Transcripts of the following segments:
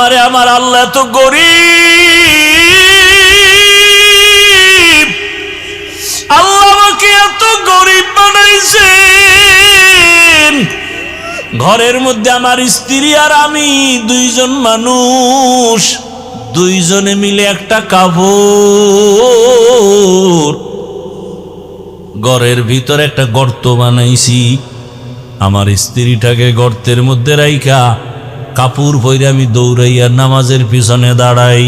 আরে আমার আল্লাহ তো গরিব, আল্লাহ আমাকে এত গরিব বানাইছেন। ঘরের মধ্যে আমার স্ত্রী আর আমি দুইজন মানুষ, দুইজনে মিলে একটা কাপড় ঘরের ভিতরে একটা গর্ত বানাইছি। আমার স্ত্রীটাকে গর্তের মধ্যে রাইখা কাপড় পরে আমি দৌড়াইয়া নামাজের পিছনে দাঁড়াই।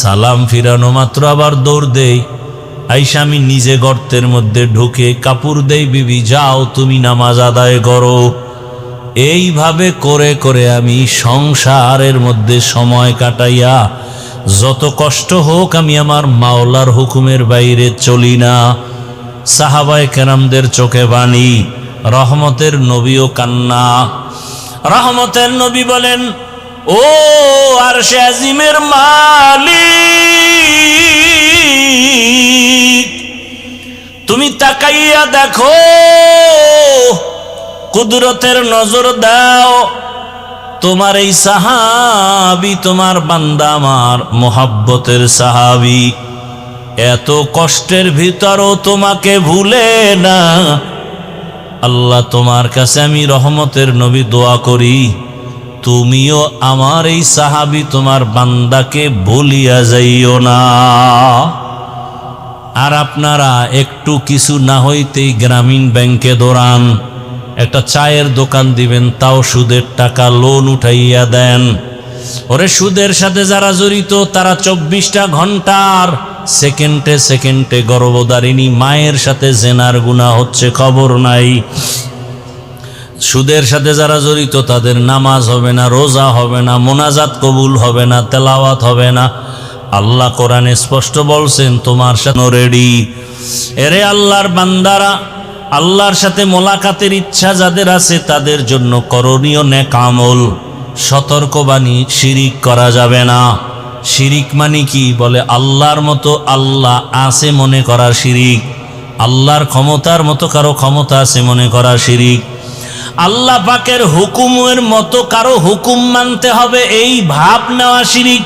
সালাম ফিরানো মাত্র আবার দৌড় দেই। আইসা আমি নিজে গর্তের মধ্যে ঢুকে কাপড় দেই, বিবি যাও তুমি নামাজ আদায় করো। এইভাবে করে করে আমি সংসারের মধ্যে সময় কাটাইয়া, যত কষ্ট হোক আমি আমার মাওলার হুকুমের বাইরে চলি না। সাহাবায়ে কেরামদের চোখে পানি, রহমতের নবীও কান্না। রহমতের নবী বলেন, ও আরশে আজিমের মালিক, তুমি তাকাইয়া দেখো, কুদরতের নজর দাও। তোমার এই সাহাবী, তোমার বান্দা আমার মোহাব্বতের সাহাবী, এত কষ্টের ভিতরও তোমাকে ভুলে না। আল্লাহ তোমার কাছে আমি রহমতের নবী দোয়া করি, তুমিও আমার এই সাহাবী তোমার বান্দাকে ভুলিয়া যাইও না। আর আপনারা একটু কিছু না হইতেই গ্রামীণ ব্যাংকে দৌড়ান, একটা চায়ের দোকান দিবেন, তাও সুদের টাকা লোন উঠাইয়া দেন। ওরে সুদের সাথে যারা জড়িত তারা 24টা ঘন্টার সেকেন্ডে সেকেন্ডে গর্ভধারিণী মায়ের সাথে জেনার গুনাহ হচ্ছে, খবর নাই। সুদের সাথে যারা জড়িত তাদের নামাজ হবে না, রোজা হবে না, মোনাজাত কবুল হবে না, তেলাওয়াত হবে না। আল্লাহ কোরআনে স্পষ্ট বলছেন তোমার সাথে রেডি। এরে আল্লাহর বান্দারা, আল্লাহর সাথে মোলাকাতের ইচ্ছা যাদের আছে তাদের জন্য করণীয় নেক আমল। সতর্কবাণী, শিরিক করা যাবে না। শিরিক মানে কি? বলে আল্লাহর মতো আল্লাহ আছে মনে করা শিরিক, আল্লাহর ক্ষমতার মতো কারো ক্ষমতা আছে মনে করা শিরিক, আল্লাহ পাকের হুকুমের মতো কারো হুকুম মানতে হবে এই ভাব নেওয়া শিরিক।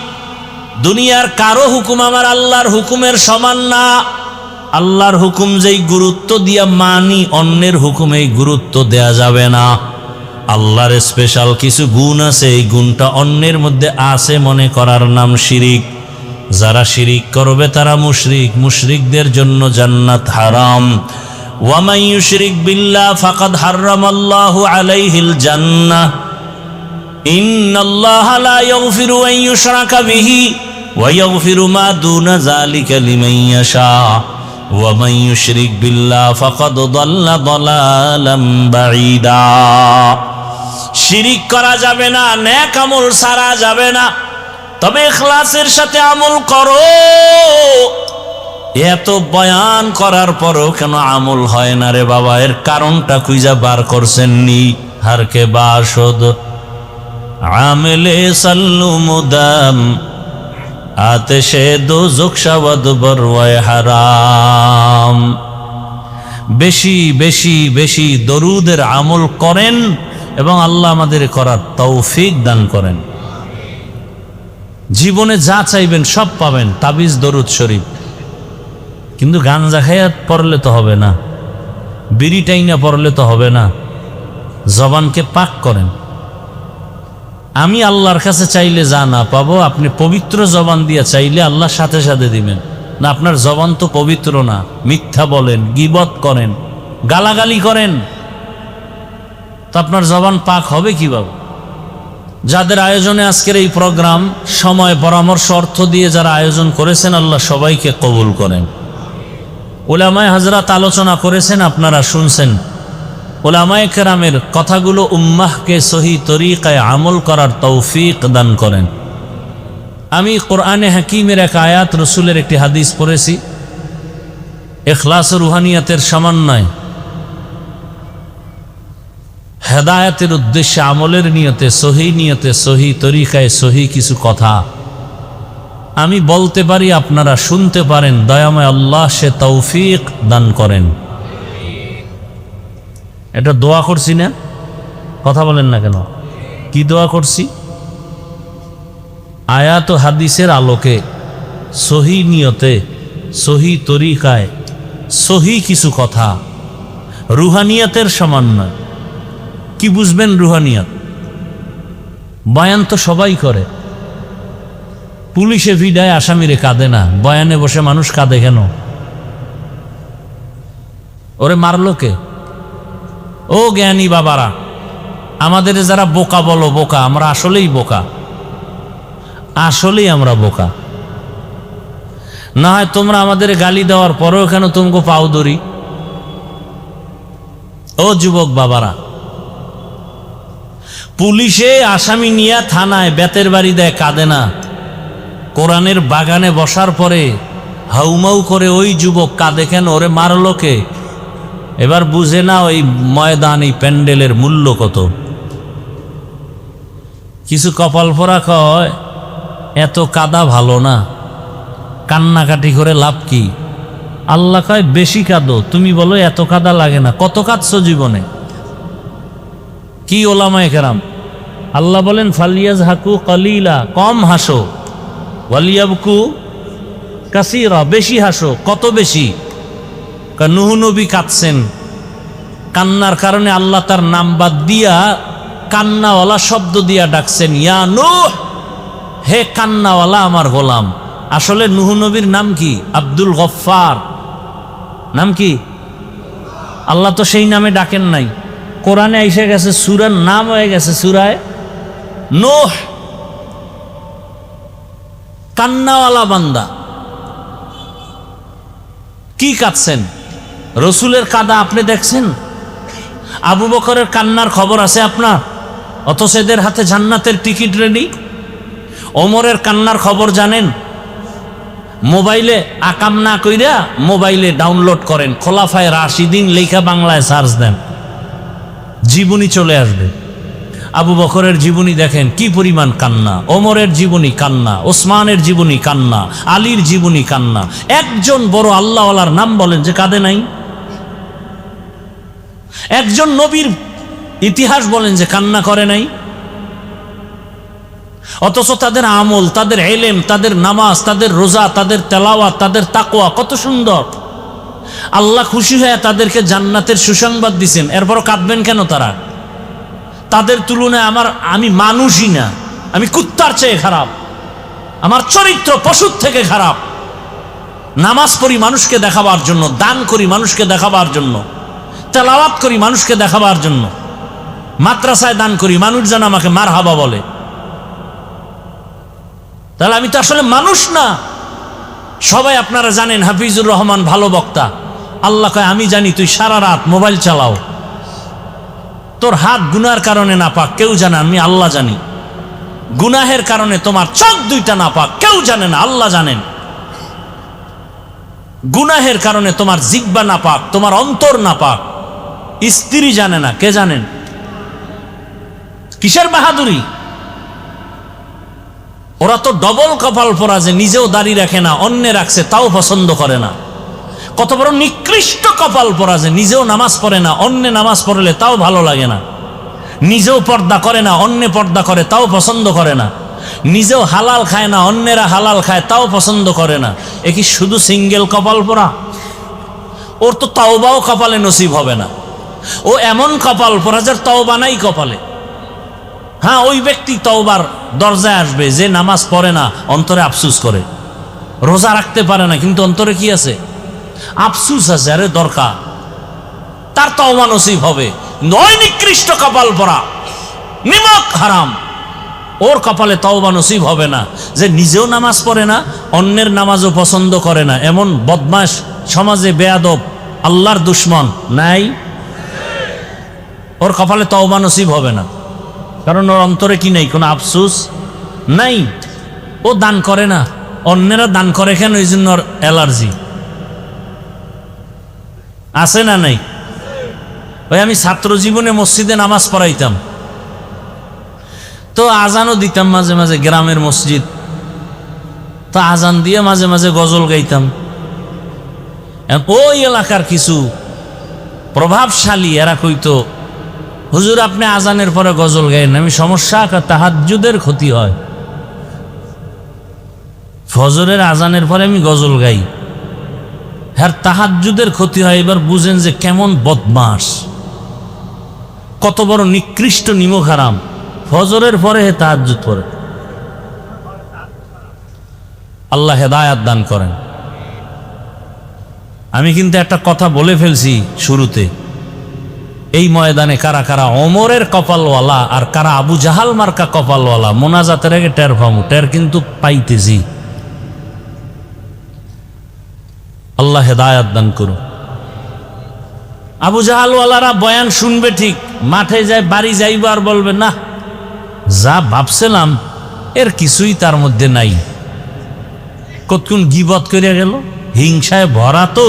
দুনিয়ার কারো হুকুম আমার আল্লাহর হুকুমের সমান না। আল্লাহর হুকুম যেই গুরুত্ব দিয়া মানি, অন্যের হুকুমে গুরুত্ব দেয়া যাবে না। আল্লাহর স্পেশাল কিছু গুণ আছে, এই গুণটা অন্যের মধ্যে আছে মনে করার নাম শিরিক। যারা শিরিক করবে তারা মুশরিক, মুশরিকদের জন্য জান্নাত হারাম। ওয়া মান ইউশরিক বিল্লাহ ফাকাদ হারামাল্লাহু আলাইহিল জান্নাহ, ইন্নাল্লাহা লা ইয়াগফিরু আন ইউশরাকা বিহি ওয়া ইয়াগফিরু মা দুনা যালিকা লিমান ইয়াশা ওয়া মান ইউশরিক বিল্লাহ ফাকাদ দাল্লা দালালাম বাঈদা। শিরিক করা যাবে না, নেক আমল সারা যাবে না, তবে ইখলাসের সাথে আমল করো। এত বয়ান করার পরও কেন আমল হয় না রে বাবা? এর কারণটা খুঁজা বার করছেননি? হারকে বাসদ আমেলে সাল্লু মুদাম আতেশে দোজখ শাওয়াদ বরওয়ায় হারাম। বেশি বেশি বেশি দরুদের আমল করেন এবং আল্লাহ আমাদের করার তৌফিক দান করেন। জীবনে যা চাইবেন সব পাবেন, তাবিজ দরুদ শরীফ। কিন্তু গাঞ্জা খাইয়া পড়লে তো হবে না, বিড়ি টাইনা পড়লে তো হবে না। জবানকে পাক করেন। আমি আল্লাহর কাছে চাইলে যা না পাবো, আপনি পবিত্র জবান দিয়ে চাইলে আল্লাহ সাথে সাথে দিবেন না। আপনার জবান তো পবিত্র না, মিথ্যা বলেন, গীবত করেন, গালাগালি করেন, তো আপনার জবান পাক হবে কিভাবে? যাদের আয়োজনে আজকের এই প্রোগ্রাম, সময় পরামর্শ অর্থ দিয়ে যারা আয়োজন করেছেন, আল্লাহ সবাইকে কবুল করেন। উলামায়ে হযরত আলোচনা করেছেন, আপনারা শুনছেন। উলামায়ে কেরামের কথাগুলো উম্মাহকে সহি তরিকায় আমল করার তৌফিক দান করেন। আমি কোরআনে হাকিমের এক আয়াত, রসুলের একটি হাদিস পড়েছি। ইখলাস ও রুহানিয়াতের সমন্বয়, হেদায়েতের উদ্দেশ্যে, আমলের নিয়তে, সহি তরিকায় সহি কিছু কথা আমি বলতে পারি, আপনারা শুনতে পারেন। দয়াময় আল্লাহ সে তৌফিক দান করেন। এটা দোয়া করছি না? কথা বলেন না কেন? কি দোয়া করছি? আয়াত ও হাদিসের আলোকে সহি নিয়তে সহি তরিকায় সহি কিছু কথা, রুহানিয়াতের সামান্য। কি বুঝবেন রুহানিয়াত? বয়ান তো সবাই করে। পুলিশে ভিড়ায় আসামিরে কাঁদে না, বয়ানে বসে মানুষ কাঁদে কেন? ওরে মারলো কে? ও জ্ঞানী বাবারা, আমাদের যারা বোকা বলো বোকা, আমরা আসলেই বোকা, আসলেই আমরা বোকা। না হয় তোমরা আমাদের গালি দেওয়ার পরেও কেন তোমাকে পাও ধরি? ও যুবক বাবারা, পুলিশে আসামি নিয়ে থানায় বেতের বাড়ি দেয়, কাঁদে না। কোরআনের বাগানে বসার পরে হাউমাউ করে ওই যুবক কাঁদে কেন? ওরে মারলো কে? এবার বুঝে না ওই ময়দান, এই প্যান্ডেলের মূল্য কত। কিছু কপাল পোড়া কয় এত কাদা ভালো না, কান্নাকাটি করে লাভ কি? আল্লাহ কয় বেশি কাঁদো। তুমি বলো এত কাদা লাগে না। কত কাঁদছো জীবনে? কি ওলামায়ে কেরাম? আল্লাহ বলেন ফালিয়াজ হাকু কলিলা, কম হাসো, ওয়ালিয়াবকু কাসীরা, বেশি হাসো। কত বেশি? নূহ নবী কাঁদছেন, কান্নার কারণে আল্লাহ তার নাম বাদ দিয়া কান্নাওয়ালা শব্দ দিয়া ডাকছেন, ইয়া নূহ, হে কান্নাওয়ালা আমার গোলাম। আসলে নূহ নবীর নাম কি? আব্দুল গফফার। নাম কি? আল্লাহ তো সেই নামে ডাকেন নাই। কোরআনে এসে গেছে, সূরার নাম হয়ে গেছে সূরায়ে নূহ। কান্নাওয়ালা বান্দা। কি কাঁদছেন? রসুলের কাদা আপনি দেখছেন? আবু বকরের কান্নার খবর আছে আপনার? অথচ এদের হাতে জান্নাতের টিকিট রেডি। ওমরের কান্নার খবর জানেন? মোবাইলে আকাম না কইরা মোবাইলে ডাউনলোড করেন, খোলাফায়ে রাশিদিন লেখা বাংলায় সার্চ দেন, জীবনী চলে আসবে। আবু বকরের জীবনী দেখেন, কি পরিমাণ কান্না। ওমরের জীবনী কান্না, ওসমানের জীবনী কান্না, আলীর জীবনী কান্না। একজন বড় আল্লাহওয়ালার নাম বলেন যে কাঁদে নাই? একজন নবীর ইতিহাস বলেন যে কান্না করে নাই? অথচ তাদের আমল, তাদের ইলম, তাদের নামাজ, তাদের রোজা, তাদের তেলাওয়াত, তাদের তাকওয়া কত সুন্দর। আল্লাহ খুশি হয়ে তাদেরকে জান্নাতের সুসংবাদ দিছেন, এরপরও কাঁদবেন কেন তারা? তাদের তুলনায় আমি মানুষই না, আমি কুত্তার চেয়ে খারাপ, আমার চরিত্র পশুর থেকে খারাপ। নামাজ পড়ি মানুষকে দেখাবার জন্য, দান করি মানুষকে দেখাবার জন্য, তেলাওয়াত করি মানুষকে দেখাবার জন্য, মাদ্রাসায় দান করি মানুষ যেন আমাকে মারহাবা বলে। তাহলে আমি তো আসলে মানুষ না। সবাই আপনারা জানেন হাফিজুর রহমান ভালো বক্তা। আল্লাহ কয় আমি জানি তুই সারা রাত মোবাইল চালাও, তোর হাত গুনার কারণে না পাক, কেউ জানে, আমি আল্লাহ জানি। গুনাহের কারণে তোমার চোখ দুইটা না পাক, কেউ জানে না, আল্লাহ জানেন। গুনাহের কারণে তোমার জিহ্বা না পাক, তোমার অন্তর না পাক, স্ত্রী জানে না, কে জানেন? কিসের বাহাদুরি? ওরা তো ডবল কপাল পরা যে নিজেও দাড়ি রাখে না, অন্যে রাখছে তাও পছন্দ করে না। কত বড় নিকৃষ্ট কপাল পরা যে নিজেও নামাজ পড়ে না, অন্যে নামাজ পড়লে তাও ভালো লাগে না। নিজেও পর্দা করে না, অন্যে পর্দা করে তাও পছন্দ করে না। নিজেও হালাল খায় না, অন্যেরা হালাল খায় তাও পছন্দ করে না। এ কি শুধু সিঙ্গেল কপাল পরা? ওর তো তওবাও কপালে নসিব হবে না। ও এমন কপাল পরা যার তওবা নাই কপালে। হ্যাঁ, ওই ব্যক্তি তওবার দরজায় আসবে যে নামাজ পড়ে না, অন্তরে আফসুস করে, রোজা রাখতে পারে না, কিন্তু অন্তরে কি আছে? আফসুস আছে। আরে দরকার, তার তওবা নসিব হবে। নয় নিকৃষ্ট কপাল পরা, নিমক হারাম, ওর কপালে তওবা নসিব হবে না। যে নিজেও নামাজ পড়ে না, অন্যের নামাজও পছন্দ করে না, এমন বদমাশ সমাজে বেয়াদব আল্লাহর দুশ্মন নাই? ওর কপালে তওবা নসিব হবে না, কারণ ওর অন্তরে কি নেই? কোনো আফসুস নাই। ও দান করে না, অন্যেরা দান করে কেন? এই জন্য ওর অ্যালার্জি আছে না নাই? ওই আমি ছাত্র জীবনে মসজিদে নামাজ পড়াইতাম, তো আজানও দিতাম মাঝে মাঝে, গ্রামের মসজিদ তো আজান দিয়ে মাঝে মাঝে গজল গাইতাম। ওই এলাকার কিছু প্রভাবশালী এরা কইতো, হুজুর আপনি আজানের পরে গজল গাইন, আমি সমস্যা, তাহাজ্জুদের ক্ষতি হয়। ফজরের আজানের পরে আমি গজল গাই, হ্যাঁ তাহাজ্জুদের ক্ষতি হয়। এবার বুঝেন যে কেমন বদমাস, কত বড় নিকৃষ্ট নিমক হারাম। ফজরের পরে হে তাহাজ্জুদ পড়ে। আল্লাহ হেদায়াত দান করেন। আমি কিন্তু একটা কথা বলে ফেলছি শুরুতে, এই ময়দানে কারা কারা ওমরের কপালওয়ালা আর কারা আবু জাহাল মার্কা কপালওয়ালা, মোনাজাতের আগে টের পামু, টের কিন্তু পাইতেছি। আল্লাহ হেদায়াত দান করুন। আবু জাহালওয়ালারা বয়ান শুনবে ঠিক, মাঠে যায় বাড়ি যাইব আর বলবে না যা ভাবছিলাম এর কিছুই তার মধ্যে নাই। কতক্ষণ গিবত করে গেল, হিংসায় ভরা তো,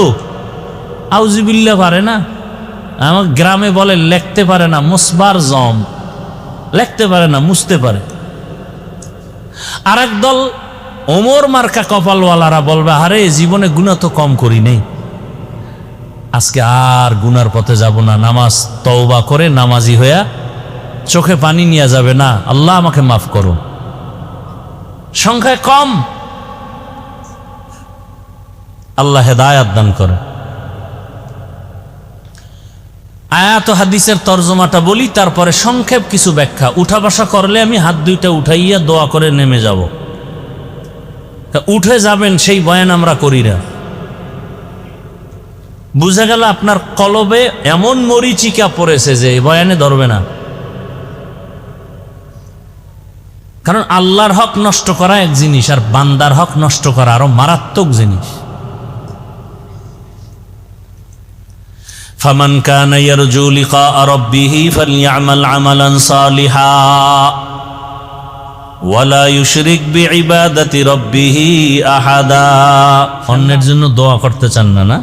আউজিবিল্লাহ পারে না। আমার গ্রামে বলে লেখতে পারে না, মুসবার জম, লেখতে পারে না, মুছতে পারে। আর এক দল ওমর মার্কা কপালওয়ালারা বলবে আরে জীবনে গুনাহ তো কম করি নেই, আজকে আর গুনার পথে যাব না, নামাজ তওবা করে নামাজি হইয়া চোখে পানি নিয়ে যাবে না, আল্লাহ আমাকে মাফ করো। সংখ্যায় কম। আল্লাহ হেদায়াত দান করে। আয়াত হাদিসের তর্জমাটা বলি, তারপরে সংক্ষেপ কিছু ব্যাখ্যা। উঠা বসা করলে আমি হাত দুইটা উঠাইয়া দোয়া করে নেমে যাব, উঠে যাবেন সেই বয়ান আমরা করি না। বুঝা গেল আপনার কলবে এমন মরিচিকা পড়েছে যে বয়ানে ধরবে না। কারণ আল্লাহর হক নষ্ট করা এক জিনিস, আর বান্দার হক নষ্ট করা আরো মারাত্মক জিনিস। ফামান কানা ইয়ারজু লিকা রাব্বিহি ফালইআমাল আমালান সালিহা ওয়ালা ইউশরিক বিইবাদাতি রাব্বিহি আহাদা। অন্যের জন্য দোয়া করতে চান না, না?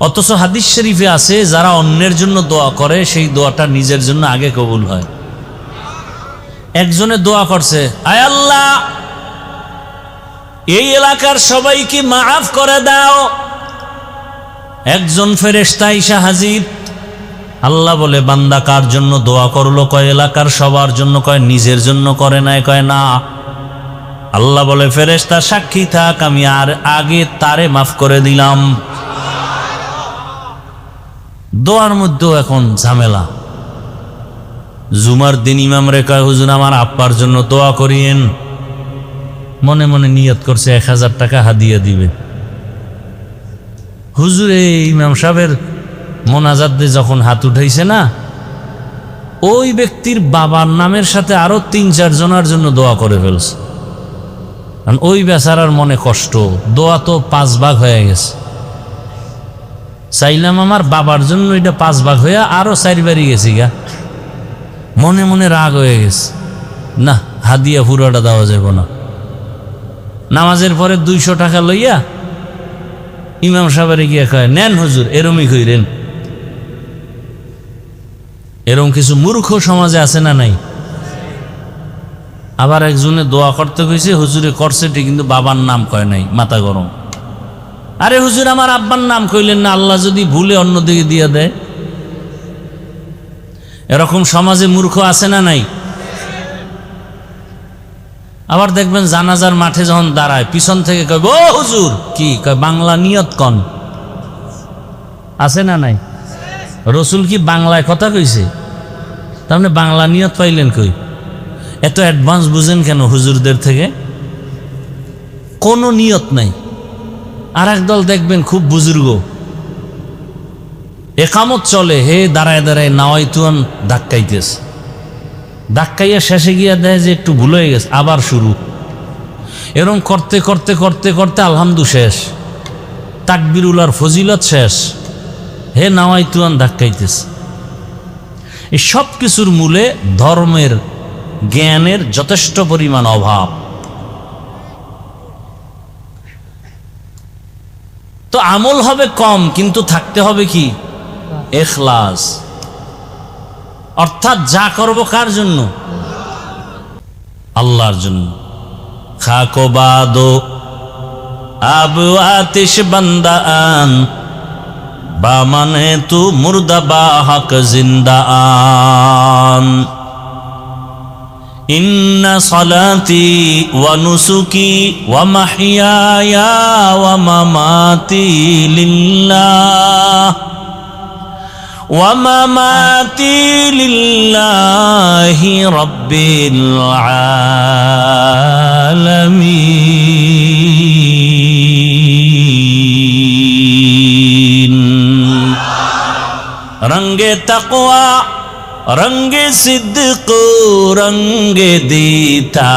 অথচ হাদিস শরীফে আছে যারা অন্যের জন্য দোয়া করে সেই দোয়াটা নিজের জন্য আগে কবুল হয়। একজনে দোয়া করছে, আয় আল্লাহ এই এলাকার সবাইকে মাফ করে দাও। একজন ফেরেশতা আইসা হাজির। আল্লাহ বলে বান্দা কার জন্য দোয়া করলো? কয় এলাকার সবার জন্য। কয় নিজের জন্য করে নাই? কয় না। আল্লাহ বলে ফেরেশতা সাক্ষী থাক, আমি আর আগে তারে মাফ করে দিলাম। দোয়ার মধ্যেও এখন ঝামেলা। জুমার দিন ইমাম রে কয় হুজুর আমার আব্বার জন্য দোয়া করিয়েন। মনে মনে নিয়ত করছে 1000 টাকা হাদিয়া দিবে। হুজুর এই ইমাম সাহেবের মোনাজাত দিয়ে যখন হাত উঠাইছে না, ওই ব্যক্তির বাবার নামের সাথে আরো 3-4 জনের জন্য দোয়া করে ফেলছে। কারণ ওই বেচারার মনে কষ্ট, দোয়া তো 5 ভাগ হয়ে গেছে। চাইলাম আমার বাবার জন্য এটা 5 ভাগ হইয়া আরো 4 বাড়ি গেছি গা। মনে মনে রাগ হয়ে গেছে, না হাদিয়া পুরোটা দেওয়া যাবে না। নামাজের পরে 200 টাকা লইয়া ইমাম সাহেবের গিয়া কয় নেন হুজুর, এরমই কইরেন। এরম কিছু মূর্খ সমাজে আছে না নাই? আবার একজনে দোয়া করতে কইছে, হুজুরে করছে ঠিক কিন্তু বাবার নাম কয় নাই, মাথা গরম। আরে হুজুর আমার আব্বার নাম কইলেন না, আল্লাহ যদি ভুলে অন্যদিকে দিয়ে দেয়। এরকম সমাজে মূর্খ আছে না নাই? আবার দেখবেন জানাজার মাঠে যখন দাঁড়ায় পিছন থেকে কয় ও হুজুর কি কয় বাংলা নিয়ত কন। আছে না নাই? রসুল কি বাংলায় কথা কইছে? তার মানে বাংলা নিয়ত পাইলেন কই? এত অ্যাডভান্স বুঝেন কেন হুজুরদের থেকে? কোনো নিয়ত নাই। আর একদল দেখবেন খুব বুজুর্গ, একামত চলে, হে দাঁড়ায় দাঁড়ায় নাওয়াইতুন ধাক্কাইতেছে, ধাক্কাইয়া শেষে গিয়া দেয় যে একটু ভুল হয়ে গেছে, আবার শুরু। এরকম করতে করতে করতে করতে আলহামদু শেষ, তাকবিরুল আর ফজিলত শেষ, হে নাওয়াইতুন ধাক্কাইতেছে। এই সব কিছুর মূলে ধর্মের জ্ঞানের যথেষ্ট পরিমাণ অভাব। তো আমল হবে কম, কিন্তু থাকতে হবে কি? ইখলাস। অর্থাৎ যা করব কার জন্য? আল্লাহর জন্য। খাকো বাদো আব আতিশ বান্দা আন বা মানে তু মুর্দা বা হক জিন্দা আন। ইন্না সলাতি ওয়া নুসুকি ওয়া মাহইয়ায়া ওয়া মামাতি লিল্লাহ ওয়া মামাতি লিল্লাহি রাব্বিল আলামিন। রঙ্গে তাকওয়া রঙ্গে সিদ্দিক রঙ্গে দিতা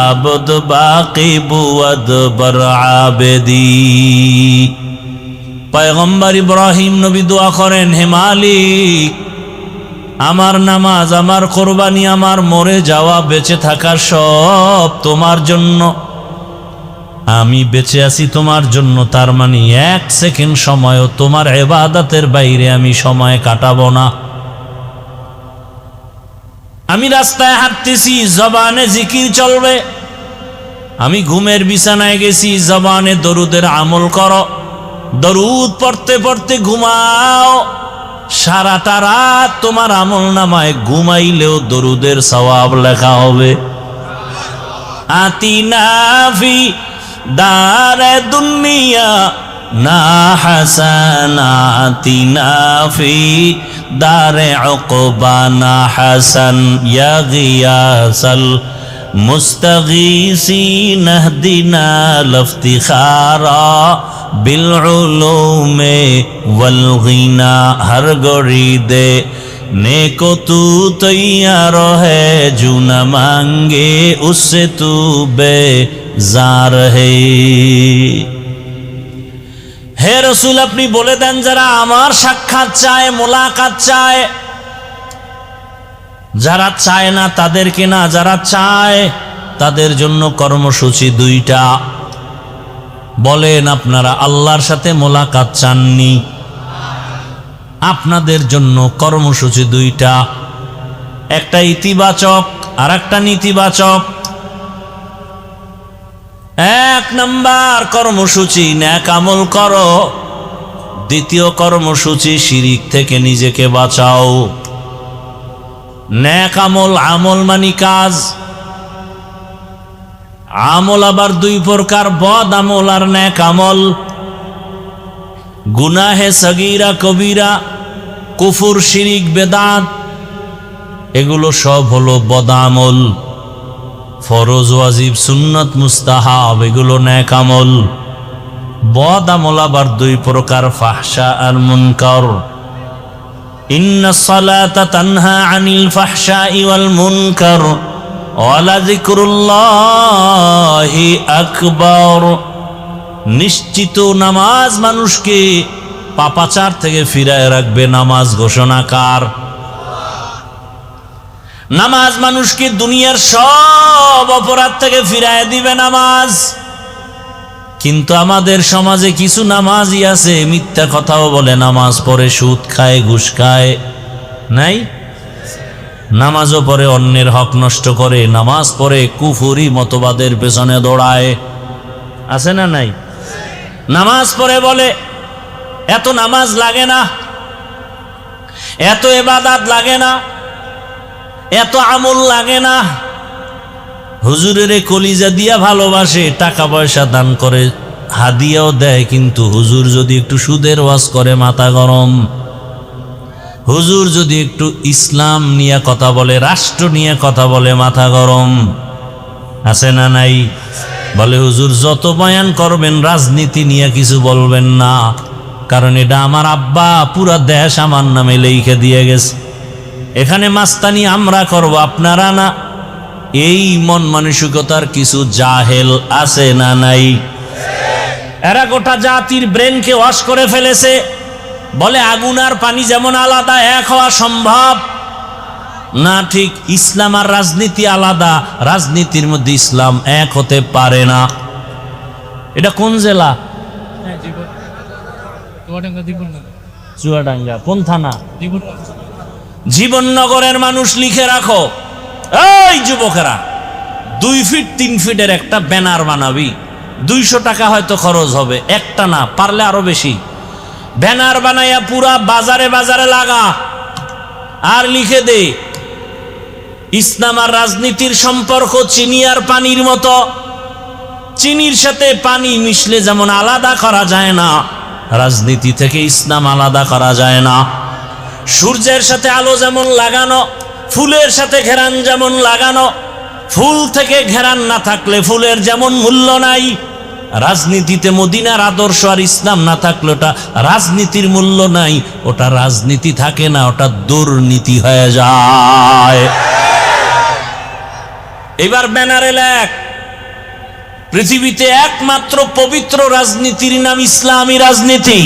আবদ বাকি বুয়াদ বর আবেদি। পয়গম্বর ইব্রাহিম নবী দোয়া করেন, হে মালিক, আমার নামাজ, আমার কোরবানি, আমার মরে যাওয়া, বেঁচে থাকা সব তোমার জন্য। আমি বেঁচে আছি তোমার জন্য, তার মানে 1 সেকেন্ড সময়ও তোমার ইবাদতের বাইরে আমি সময় কাটাবো না। আমি রাস্তায় হাঁটতেছি, জবানে জিকির চলবে। আমি ঘুমের বিছানায় গেছি, জবানে দরুদের আমল করো। দরুদ পড়তে পড়তে ঘুমাও, সারাটা রাত তোমার আমল নামায় ঘুমাইলেও দরুদের সওয়াব লেখা হবে। আতিনা ফি দারে দুনিয়া না হাসানাতিনা ফি দারে উকবা না হাসান ইয়া গিয়াসাল মুস্তাগীসিন ইহদিনা লফতিখারা বিল উলুমে ওয়াল গিনা। হর গড়ি দে नेको तू तैयार है जो न मांगे उससे तू बेजार है। হে রসুল, আপনি বলে দেন যারা আমার সাক্ষাৎ চায়, মোলাকাত চায়, যারা চায় না তাদেরকে না, যারা চায় তাদের জন্য কর্মসূচি 2টা। বলেন, আপনারা আল্লাহর সাথে মোলাকাত চাননি? আপনাদের জন্য কর্মসূচি 2টা, একটা ইতিবাচক আর একটা নেতিবাচক। 1 নাম্বার কর্মসূচি, নেক আমল করো। 2য় কর্মসূচি, শিরিক থেকে নিজেকে বাঁচাও। নেক আমল, আমল মানি কাজ। আমল আবার 2 প্রকার, বদ আমল আর নেক আমল। গুনাহে সগীরা কবিরা, কুফর, শিরিক, বেদাত, এগুলো সব হলো বদামল। ফরজ, ওয়াজিব, সুন্নত, মুস্তাহাব, এগুলো নেক আমল। বদ আমল আবার 2 প্রকার, ফাহশা আর মুনকার। ইন্নাস সালাতা তানহা আনিল ফাহশাই ওয়াল মুনকার ওয়া লাযিকরুল্লাহি আকবার। নিশ্চিত নামাজ মানুষকে পাপাচার থেকে ফিরায় রাখবে। নামাজ ঘোষণাকার। নামাজ মানুষকে দুনিয়ার সব অপরাধ থেকে ফিরায় দিবে নামাজ। কিন্তু আমাদের সমাজে কিছু নামাজি আছে, মিথ্যা কথাও বলে, নামাজ পড়ে, সুদ খায়, ঘুষ খায়। নাই? নামাজও পড়ে, অন্যের হক নষ্ট করে। নামাজ পড়ে, কুফরি মতবাদের পেছনে দৌড়ায়। আছে না নাই? নামাজ পড়ে বলে এত নামাজ লাগে না, এত ইবাদত লাগে না, এত আমল লাগে না। হুজুরের কলিজা দিয়া ভালোবাসে, টাকা পয়সা দান করে, হাদিয়াও দেয়, কিন্তু হুজুর যদি একটু সুদের ওয়াজ করে মাথা গরম। হুজুর যদি একটু ইসলাম নিয়ে কথা বলে, রাষ্ট্র নিয়ে কথা বলে, মাথা গরম। আছে না নাই? বলে হুজুর যত বয়ান করবেন রাজনীতি নিয়ে কিছু বলবেন না, কারণ এটা আমার আব্বা পুরা দেশ আমার নামে লিখে দিয়ে গেছে, এখানে মাস্তানি আমরা করব, আপনারা না। এই মন মানসিকতার কিছু জাহেল আছে না নাই? এরা গোটা জাতির ব্রেনকে ওয়াশ করে ফেলেছে। বলে আগুন আর পানি যেমন আলাদা, এক হওয়া সম্ভব না। ঠিক ইসলাম আর রাজনীতি আলাদা, রাজনীতির মধ্যে ইসলাম এক হতে পারে না। এটা কোন জেলা? চুয়াডাঙ্গা। কোন থানা? জীবননগরের মানুষ লিখে রাখো, এই যুবকেরা 2 ফিট 3 ফিটের একটা ব্যানার বানাবি, 200 টাকা হয়তো খরচ হবে, একটা না, পারলে আরো বেশি। ব্যানার বানাইয়া পুরা বাজারে বাজারে লাগা, আর লিখে দে ইসলাম আর রাজনীতির সম্পর্ক চিনি আর পানির মতো। চিনির সাথে পানি মিশলে যেমন আলাদা করা যায় না, রাজনীতি থেকে ইসলাম আলাদা করা যায় না। সূর্যের সাথে আলো যেমন লাগানো, ফুলের সাথে ঘেরান যেমন লাগানো, ফুল থেকে ঘেরান না থাকলে ফুলের যেমন মূল্য নাই, রাজনীতিতে মদিনার আদর্শ আর ইসলাম না থাকলে ওটা রাজনীতির মূল্য নাই, ওটা রাজনীতি থাকে না, ওটা দুর্নীতি হয়ে যায়। এবার ব্যানারে লেখ, পৃথিবীতে একমাত্র পবিত্র রাজনীতির নাম ইসলামী রাজনীতি।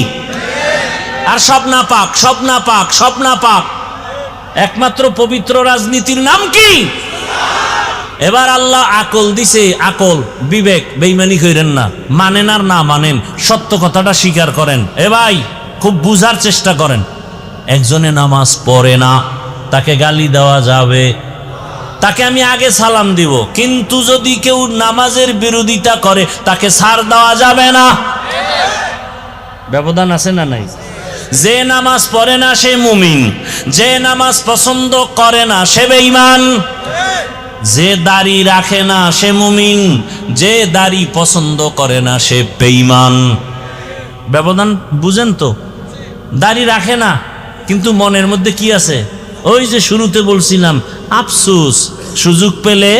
আর সব না পাক, সব না পাক, সব না পাক। একমাত্র পবিত্র রাজনীতির নাম কি? এবার আল্লাহ আকল দিছে, আকল, বিবেক, বেঈমানি কইরেন না, মানেন আর না মানেন, সত্য কথাটা স্বীকার করেন। এ ভাই, খুব বুঝার চেষ্টা করেন। একজনে নামাজ পড়ে না, তাকে গালি দেওয়া যাবে, তাকে আমি আগে সালাম দিব, কিন্তু যদি কেউ নামাজের বিরোধিতা করে তাকে ছাড় দেওয়া যাবে না। ব্যবধান আছে না নাই? যে নামাজ পড়ে না সে মুমিন, যে নামাজ পছন্দ করে না সে বেঈমান। যে দাড়ি রাখে না সে মুমিন, যে দাড়ি পছন্দ করে না সে বেঈমান। ব্যবধান বুঝেন তো? দাড়ি রাখে না, কিন্তু মনের মধ্যে কি আছে? ওই যে শুরুতে বলছিলাম, আফসোস, সুযোগ পেলে।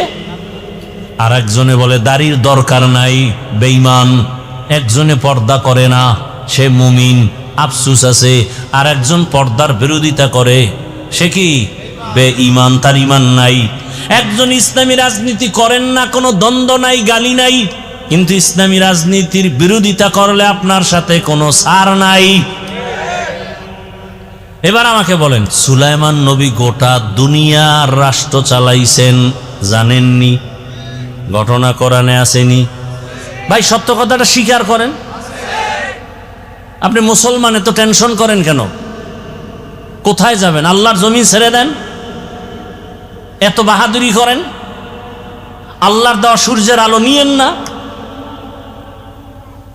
আর একজনে বলে দাড়ির দরকার নাই, বেঈমান। একজনে পর্দা করে না, সে মুমিন, আফসোস আছে। আর একজন পর্দার বিরোধিতা করে, সে কি? বেঈমান, তার ঈমান নাই। একজন ইসলামী রাজনীতি করেন না, কোনো দ্বন্দ্ব নাই, গালি নাই, কিন্তু ইসলামী রাজনীতির বিরোধিতা করলে আপনার সাথে কোনো ছাড় নাই। এবার আমাকে বলেন, সুলাইমান নবী গোটা দুনিয়ার রাষ্ট্র চালাইছেন, জানেননি? ঘটনা কোরআনে আসেনি? ভাই, সত্য কথাটা স্বীকার করেন। আপনি মুসলমান, এত টেনশন করেন কেন? কোথায় যাবেন? আল্লাহর জমিন ছেড়ে দেন, এত বাহাদুরি করেন। আল্লাহর দেওয়া সূর্যের আলো নিয়েন না।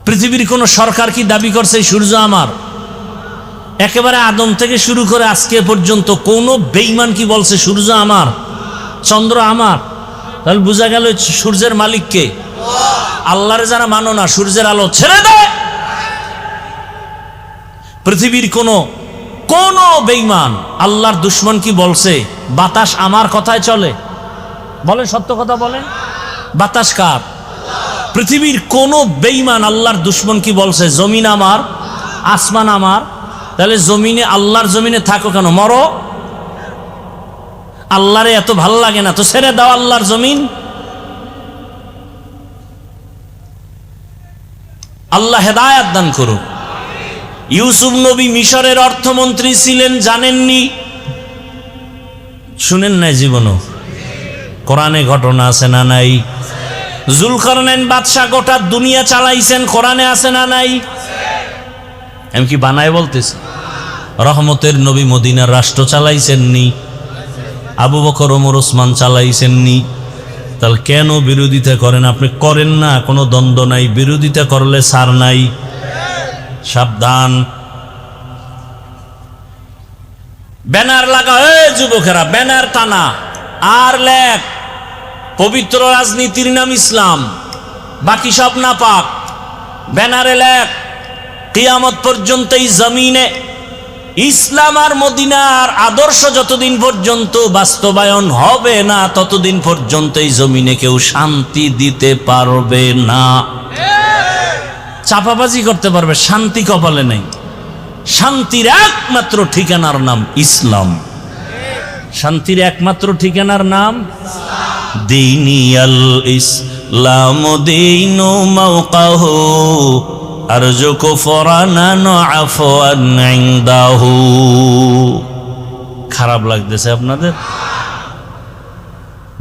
পৃথিবীর কোন সরকার কি দাবি করছে সূর্য আমার? একেবারে আদম থেকে শুরু করে আজকে পর্যন্ত কোন বেঈমান কি বলছে সূর্য আমার, চন্দ্র আমার? তাহলে বোঝা গেল সূর্যের মালিক কে? আল্লাহরে যারা মানো না, সূর্যের আলো ছেড়ে দেয়। পৃথিবীর কোন বেঈমান, আল্লাহর দুশ্মন কি বলছে বাতাস আমার কথায় চলে? বলেন, সত্য কথা বলেন। বাতাস কার? পৃথিবীর কোন বেঈমান, আল্লাহর দুশ্মন কি বলছে জমিন আমার, আসমান আমার? তাহলে জমিনে, আল্লাহর জমিনে থাকো কেন? মরো। আল্লাহরে এত ভাল লাগে না তো ছেড়ে দাও আল্লাহর জমিন। আল্লাহ হেদায়েত দান করুক। ইউসুফ নবী মিশরের অর্থমন্ত্রী ছিলেন, জানেননি? শুনেন নাই জীবনও? কোরআনে ঘটনা আছে না নাই? জুলকারনাইন বাদশা গোটা দুনিয়া চালাইছেন, কোরআনে আছে না নাই? আমি কি বানায় বলতেছি? রহমতের নবী মদিনার রাষ্ট্র চালাইছেননি? আবু বকর, ওমর, ওসমান চালাইছেননি? তাহলে কেন বিরোধিতা করেন? আপনি করেন না, কোনো দ্বন্দ্ব নাই, বিরোধিতা করলে ছাড় নাই। সাবধান। ব্যানার লাগা, যুবকেরা, ব্যানার টানা আর লেখ, পবিত্র রাজনীতির নাম ইসলাম, বাকি সব না পাক। ব্যানারে লেখ, কিয়ামত পর্যন্ত এই জমিনে ইসলাম আর মদিনার আদর্শ যতদিন পর্যন্ত বাস্তবায়ন হবে না, ততদিন পর্যন্ত এই জমিনে কেউ শান্তি দিতে পারবে না। চাপাবাজি করতে পারবে, শান্তি কপালে নেই। শান্তির একমাত্র ঠিকানার নাম ইসলাম। শান্তির একমাত্র ঠিকানার নাম দীনিয়াল ইসলাম, দীনু মাওকাহু আরজু কুফরানান আফওয়ান ইনদাহু। খারাপ লাগতেছে আপনাদের?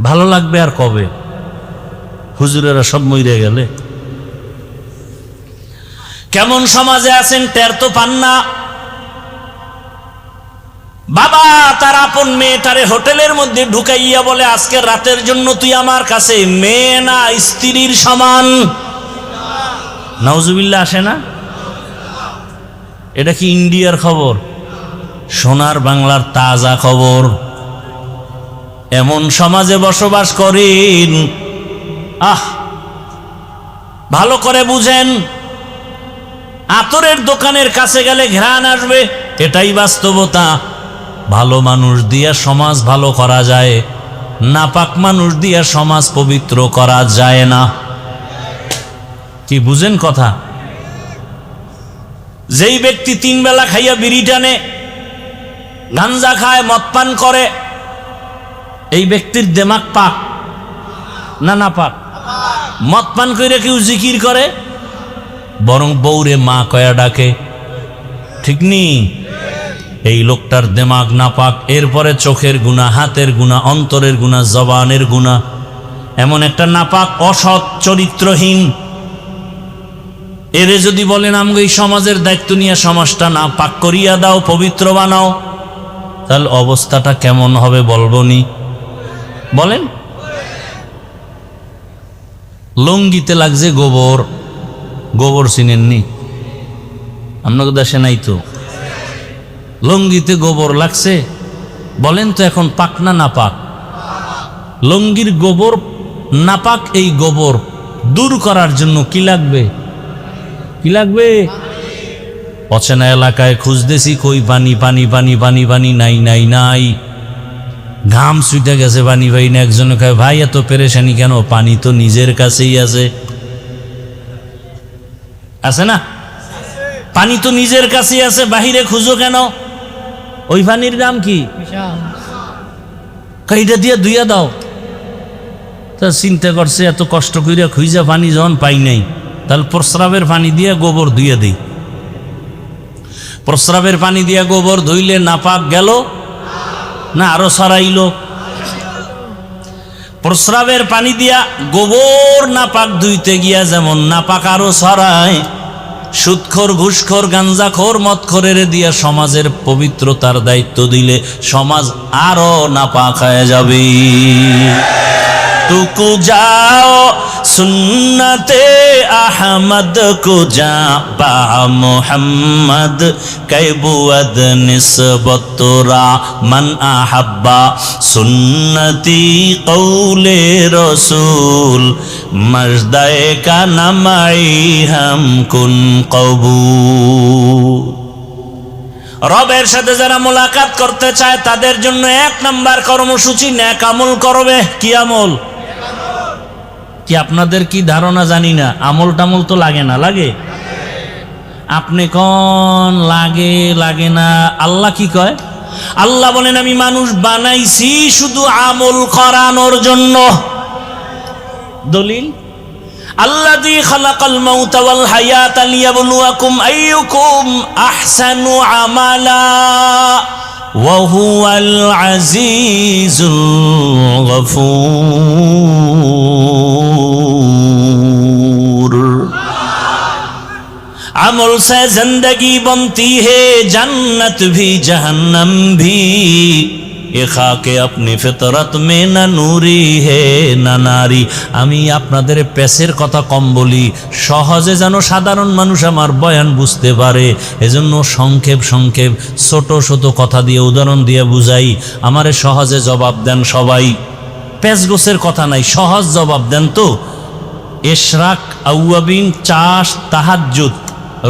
ভালো লাগবে আর কবে? হুজুরেরা সব মইরে গেলে। কেমন সমাজে আছেন টের তো পান না। বাবা তার আপন মেয়েটারে হোটেলের মধ্যে ঢুকাইয়া বলে, আজকে রাতের জন্য তুই আমার কাছে, মেয়ে না স্ত্রীর সমান। নাউজুবিল্লাহ আসে না? এটা কি ইন্ডিয়ার খবর? সোনার বাংলার তাজা খবর। এমন সমাজে বসবাস করেন, ভালো করে বুঝেন, আতরের দোকানের কাছে গেলে ঘ্রাণ আসবে, এটাই বাস্তবতা। ভালো মানুষ দিয়া সমাজ ভালো করা যায়, নাপাক মানুষ দিয়া সমাজ পবিত্র করা যায় না। কি বুঝেন কথা? যেই ব্যক্তি 3 বেলা খাইয়া বিড়ি টানে, গাঞ্জা খায়, মদ পান করে, এই ব্যক্তির দিমাগ পাক না না পাক? মদ পান করে কেউ জিকির করে, বরং বউরে মা কয়া ডাকে, ঠিক নি? এই লোকটার দিমাগ না পাক। এরপরে চোখের গুনাহ, হাতের গুনাহ, অন্তরের গুনাহ, জবানের গুনাহ, এমন একটা নাপাক, অসৎ, চরিত্রহীন। এরে যদি বলেন আমাকে এই সমাজের দায়িত্ব নিয়ে সমাজটা না পাক করিয়া দাও, পবিত্র বানাও, তাহলে অবস্থাটা কেমন হবে বলবনি? বলেন। লঙ্গিতে লাগছে গোবর, গোবর চিনেননি? আপনাকে দেশে নাই তো? লঙ্গিতে গোবর লাগছে, বলেন তো এখন পাক না নাপাক? লঙ্গির গোবর নাপাক। এই গোবর দূর করার জন্য কি লাগবে? কি লাগবে? অচেনা এলাকায় খুঁজতেছি, কই পানি পানি পানি পানি পানি, নাই নাই নাই, ঘাম ছুটে গেছে, পানি পাই না। একজনে কয়, ভাই এত পেরেশানি কেন? পানি তো নিজের কাছেই আছে। আছে না? পানি তো নিজের কাছেই আছে, বাহিরে খুঁজো কেন? ওই পানির দাম কি? এইটা দিয়ে ধুইয়া দাও। তা চিন্তা করছে, এত কষ্ট করিয়া খুঁজা পানি যখন পাই নাই, তাহলে প্রস্রাবের পানি দিয়ে গোবর ধুইয়া দিই। প্রস্রাবের পানি দিয়া গোবর ধুইলে নাপাক গেল না আরো ছড়াইল? প্রস্রাবের পানি দিয়া গোবর নাপাক ধুইতে গিয়া যেমন নাপাক আরো ছড়ায়, সুদখোর, ঘুষখোর, গাঞ্জাখোর, মদখোরের দিয়া সমাজের পবিত্রতার দায়িত্ব দিলে সমাজ আরো নাপাক হয়ে যাবে। तुकु जाओ सुन्नते अहमद को जा बा मोहम्मद कैबुअद निस्बतुरा मन अहब्बा सुन्नती कौले रसूल मजदाए का नमाई हम कुन कबूल। রবের সাথে যারা মোলাকাত করতে চায় তাদের জন্য 1 নাম্বার কর্মসূচি নেক আমল করবে। কি আমল? কি আপনাদের কি ধারণা জানি না, আমল টামল তো লাগে না? লাগে? আপনি কোন লাগে লাগে না? আল্লাহ কি কয়? আল্লাহ বলেন আমি মানুষ বানাইছি শুধু আমল করানোর জন্য। দলিল আল্লাযী খালাকাল মাউতা ওয়াল হায়াতা লিয়াবলুয়াকুম আইয়ুকুম আহসানু আমালা ওয়া হুয়াল আজিজুল গফুর। अमल से जिंदगी बनती है जन्नत भी जहन्नम भी ये खाके अपनी फितरत में न नूरी है न नारी। আমি আপনাদের পেশের কথা কম বলি, সহজে যেন সাধারণ মানুষ আমার বয়ান বুঝতে পারে, এজন্য সংক্ষেপ সংক্ষেপ ছোট ছোট কথা দিয়ে উদাহরণ দিয়ে বুঝাই। আমারে সহজে জবাব দেন সবাই, পেশগোছের কথা নাই, সহজ জবাব দেন তো। ইশরাক, আউয়াবিন, চাষ, তাহাজ্জুদ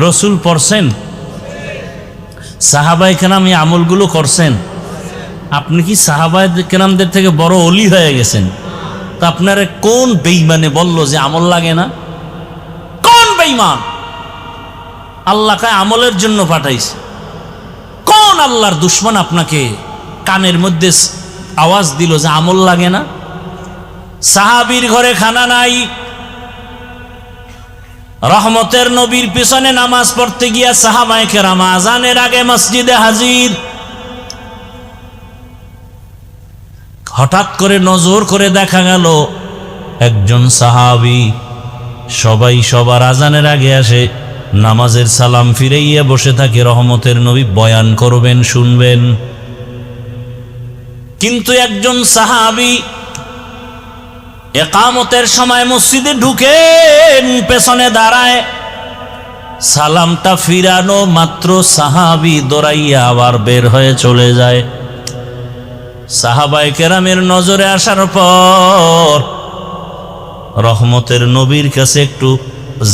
রসুল পড়ছেন? সাহাবায়ে কেরাম এই আমলগুলো করছেন? আপনি কি সাহাবায়ে কেরামদের থেকে বড় ওলি হয়ে গেছেন? তা আপনারা কোন বেঈমানে বলল যে আমল লাগে না? কোন বেঈমান? আল্লাহকে আমলের জন্য পাঠাইছে। কোন আল্লাহর দুশমন আপনাকে কানের মধ্যে আওয়াজ দিল যে আমল লাগে না? সাহাবীর ঘরে খানা নাই, রহমতের নবীর পিছনে নামাজ পড়তে গিয়া সাহাবায়ে কেরাম আজানের আগে মসজিদে হাজির। হঠাৎ করে নজর করে দেখা গেল একজন সাহাবী, সবাই সবার আজানের আগে আসে, নামাজের সালাম ফিরাইয়া বসে থাকে, রহমতের নবী বয়ান করবেন, শুনবেন। কিন্তু একজন সাহাবী একামতের সময় মসজিদে ঢুকেন, পেছনে দাঁড়ায়, সালামটা ফিরানো মাত্র সাহাবী দৌড়াইয়া আবার বের হয়ে চলে যায়। সাহাবায়ে কেরামের নজরে আসার পর রহমতের নবীর কাছে একটু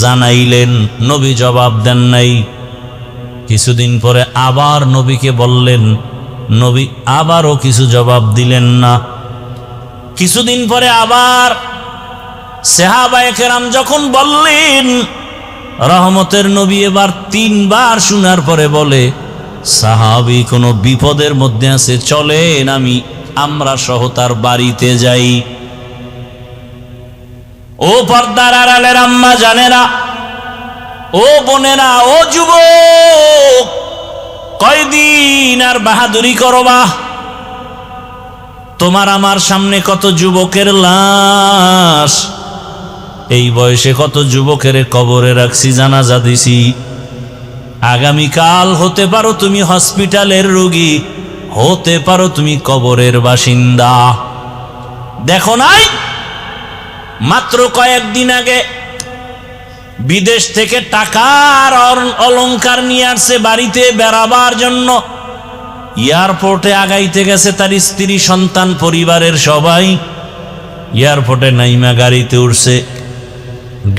জানাইলেন, নবী জবাব দেন নাই। কিছুদিন পরে আবার নবীকে বললেন, নবী আবারও কিছু জবাব দিলেন না। কিছুদিন পরে আবার সাহাবায়ে কেরাম যখন বললেন, রহমতের নবী এবার 3 বার শোনার পরে বলে, সাহাবী কোনো বিপদের মধ্যে আছে, চলেন আমরা সহ তার বাড়িতে যাই। ও পর্দার আড়ালের আম্মা জানেরা, ও বোনেরা, ও যুবক, কয়দিন আর বাহাদুরি করবা? তোমার আমার সামনে কত যুবকের লাশ, এই বয়সে কত যুবকের কবরে রাখছি, জানাজা দিছি। আগামীকাল হতে পারো তুমি হসপিটালের রোগী, হতে পারো তুমি কবরের বাসিন্দা। দেখো নাই মাত্র কয়েকদিন আগে বিদেশ থেকে টাকার অলংকার নিয়ে আসছে বাড়িতে বেড়াবার জন্য। এয়ারপোর্টে আগাইতে গেছে তার স্ত্রী, সন্তান, পরিবারের সবাই। এয়ারপোর্টে নাইমা গাড়িতে উঠছে,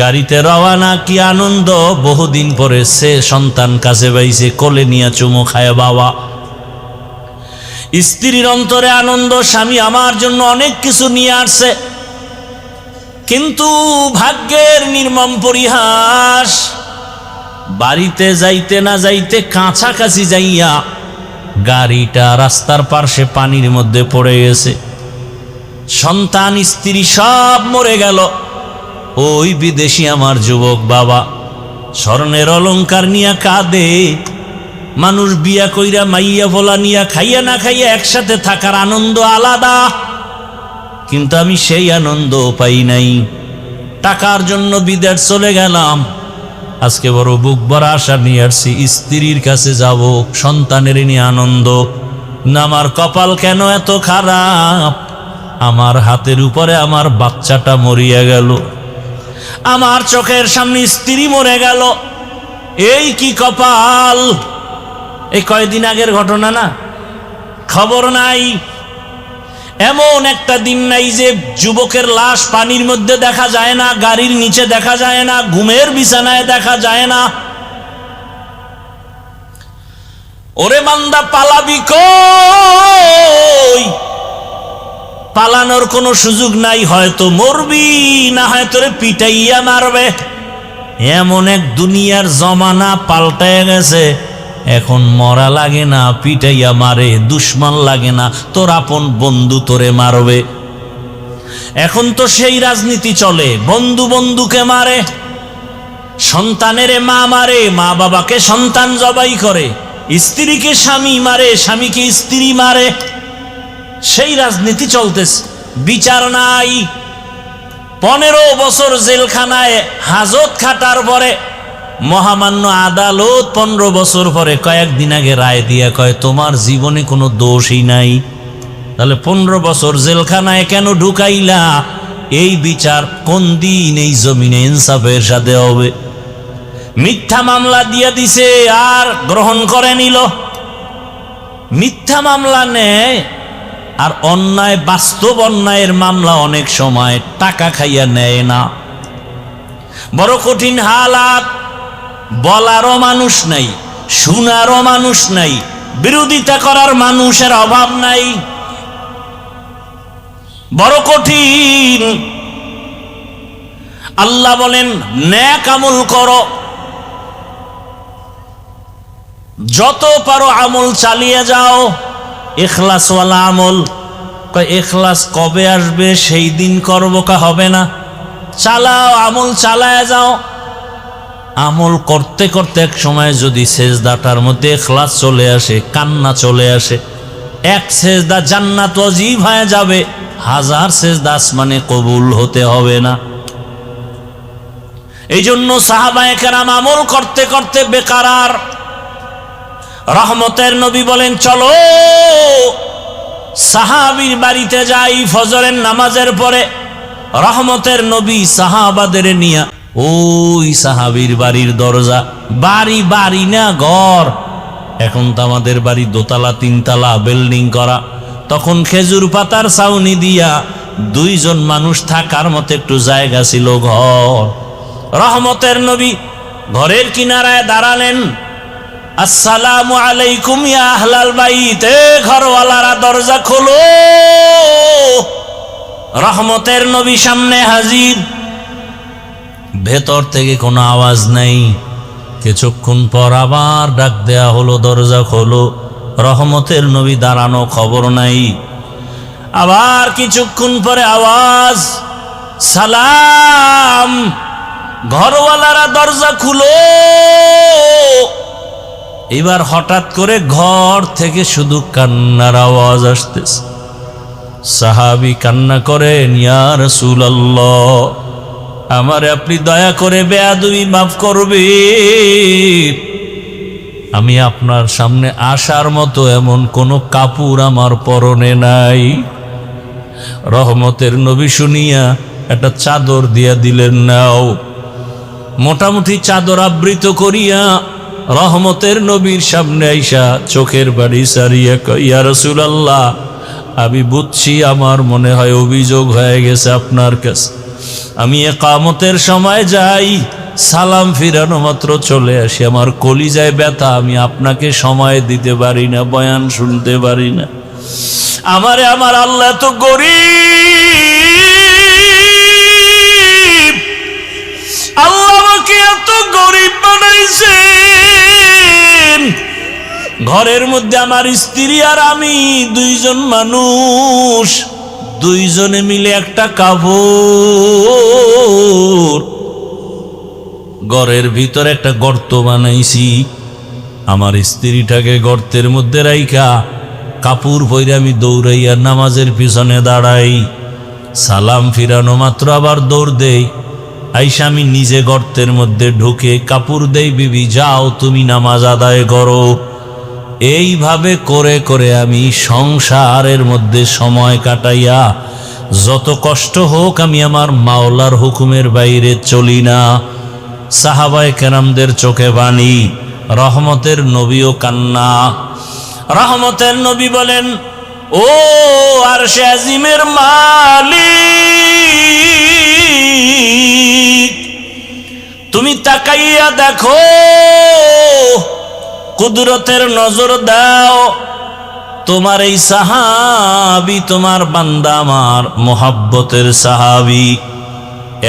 গাড়িতে রওয়ানা, কি আনন্দ! বহুদিন পরে সে সন্তান কাছে পাইছে, কোলে নিয়ে চুমো খায় বাবা। স্ত্রীর অন্তরে আনন্দ, স্বামী আমার জন্য অনেক কিছু নিয়ে আসছে। কিন্তু ভাগ্যের নির্মম পরিহাস, বাড়িতে যাইতে না যাইতে কাছাকাছি যাইয়া গাড়িটা রাস্তার পার্শ্বে পানির মধ্যে পড়ে গেছে। সন্তান, স্ত্রী সব মরে গেল। ওই বিদেশি আমার যুবক বাবা স্বর্ণের অলংকার নিয়া কাঁদে। মানুষ বিয়া কইরা মাইয়া ফোলা নিয়া খাইয়া না খাইয়া একসাথে থাকার আনন্দ আলাদা, কিন্তু আমি সেই আনন্দ পাই নাই। টাকার জন্য বিদেশ চলে গেলাম, আজকে বড় বুক ভরা আশা নিয়ে আসছি, স্ত্রীর কাছে যাব, সন্তানের নিয়ে আনন্দ। না, আমার কপাল কেন এত খারাপ! আমার হাতের উপরে আমার বাচ্চাটা মরিয়া গেল, আমার চোখের সামনে স্ত্রী মরে গেল। এই কি কপাল! এই কয়েকদিন আগের ঘটনা না, খবর নাই। এমন একটা দিন নাই যে যুবকের লাশ পানির মধ্যে দেখা যায় না, গাড়ির নিচে দেখা যায় না, ঘুমের বিছানায় দেখা যায় না। ওরে বান্দা, পালাবি কই? পালানোর কোনো সুযোগ নাই, হয়তো মরবি, না হয় তোরে পিটাইয়া মারবে। এমন এক দুনিয়ার জমানা পাল্টায় গেছে, এখন মরা লাগে না, পিটাইয়া মারে। দুশ্মন লাগে না, তোর আপন বন্ধু তোরে মারবে। এখন তো সেই রাজনীতি চলে, বন্ধু বন্ধুকে মারে, সন্তানের মা মারে, মা বাবাকে সন্তান জবাই করে, স্ত্রীকে স্বামী মারে, স্বামীকে স্ত্রী মারে। সেই রাজনীতি চলতেছে, বিচার নাই। 15 বছর জেলখানায় হাজত খাটার পরে মহামান্য আদালত 15 বছর পরে কয়েকদিন আগে রায় দিয়া কয়, তোমার জীবনে কোনো দোষই নাই। তাহলে 15 বছর জেলখানায় কেন ঢুকাইলা? এই বিচার কোন দিন এই জমিনে ইনসাফের সাথে হবে? মিথ্যা মামলা দিয়া দিছে আর গ্রহণ করে নিল। মিথ্যা মামলা নেয় আর অন্যায়, বাস্তব অন্যায়ের মামলা অনেক সময় টাকা খাইয়া নেয় না। বড় কঠিন হালাত। বলারও মানুষ নাই, শোনারও মানুষ নাই, বিরোধিতা করার মানুষের অভাব নাই। বড় কঠিন। আল্লাহ বলেন, নেক আমল করো, যত পারো আমল চালিয়ে যাও, ইখলাসওয়ালা আমল। কয় ইখলাস কবে আসবে? সেই দিন করবো, কা হবে না? চালাও, আমল চালায় যাও। আমল করতে করতে এক সময় যদি সেজদাটার মধ্যে ইখলাস চলে আসে, কান্না চলে আসে, এক সেজদা জান্নাত ওয়াজিব হয়ে যাবে, 1000 সেজদা আসমানে কবুল হতে হবে না। এই জন্য সাহাবায়ে কেরাম আমল করতে করতে বেকারার। রহমতের নবী বলেন, চলো সাহাবীর বাড়িতে যাই ফজরের নামাজের পরে। রহমতের নবী সাহাবাদের নিয়ে ওই সাহাবীর বাড়ির দরজা, বাড়ি বাড়ি না ঘর, এখন তো আমাদের বাড়ি দোতলা 3 তলা বিল্ডিং করা, তখন খেজুর পাতার ছাউনি দিয়া দুইজন মানুষ থাকার মতো একটু জায়গা ছিল, ঘর। রহমতের নবী ঘরের কিনারায় দাঁড়ালেন। আসসালামু আলাইকুম ইয়া আহলাল বাইত, এ ঘরওয়ালারা দরজা খোলো। রহমতের নবী সামনে হাজির। ভেতর থেকে কোনো আওয়াজ নাই। কিছুক্ষণ পর আবার ডাক দেয়া হলো, দরজা খোলো। রহমতের নবী দাঁড়ানো, খবর নাই। আবার কিছুক্ষণ পরে আওয়াজ, সালাম, ঘরওয়ালারা দরজা খুলো। এবার হঠাৎ করে ঘর থেকে শুধু কান্নার আওয়াজ আসতেছে। সাহাবী কান্না করেন, ইয়া রাসূলুল্লাহ, আমারে আপনি দয়া করে বেয়াদবি মাফ করবেন। আমি আপনার সামনে আসার মতো এমন কোনো কাপড় আমার পরনে নাই। রহমতের নবী শুনিয়া একটা চাদর দিয়া দিলেন, নাও। মোটামুটি চাদর আবৃত করিয়া রহমতের নবীর সামনে আইসা চোখের বাড়ি সারিয়া কয়, ইয়া রাসূলুল্লাহ, আমি বুঝছি আমার মনে হয় অভিযোগ হয়ে গেছে আপনার কাছে। আমি ইকামতের সময় যাই, সালাম ফিরানো মাত্র চলে আসি। আমার কলিজায় ব্যথা, আমি আপনাকে সময় দিতে পারি না, বয়ান শুনতে পারি না। আমার আল্লাহ তো গরিব, আল্লাহ আমাকে এত গরিব বানাইছেন। ঘরের মধ্যে আমার স্ত্রী আর আমি দুইজন মানুষ, দুইজনে মিলে একটা কাপড়। ঘরের ভিতরে একটা গর্ত বানাইছি, আমার স্ত্রীটাকে গর্তের মধ্যে রাইখা কাপড় পরে আমি দৌড়াইয়া নামাজের পিছনে দাঁড়াই। সালাম ফিরানো মাত্র আবার দৌড় দেই। আইসা আমি নিজে গর্তের মধ্যে ঢুকে কাপড় দেই, বিবি যাও তুমি নামাজ আদায় করো। এইভাবে করে করে আমি সংসারের মধ্যে সময় কাটাইয়া, যত কষ্ট হোক আমি আমার মাওলার হুকুমের বাইরে চলি না। সাহাবায়ে কেরামদের চোখে পানি, রহমতের নবীও কান্না। রহমতের নবী বলেন, ও আরশে আজিমের মালিক, তুমি তাকাইয়া দেখো, কুদরতের নজর দাও। তোমার এই সাহাবী, তোমার বান্দা আমার মোহাব্বতের সাহাবী,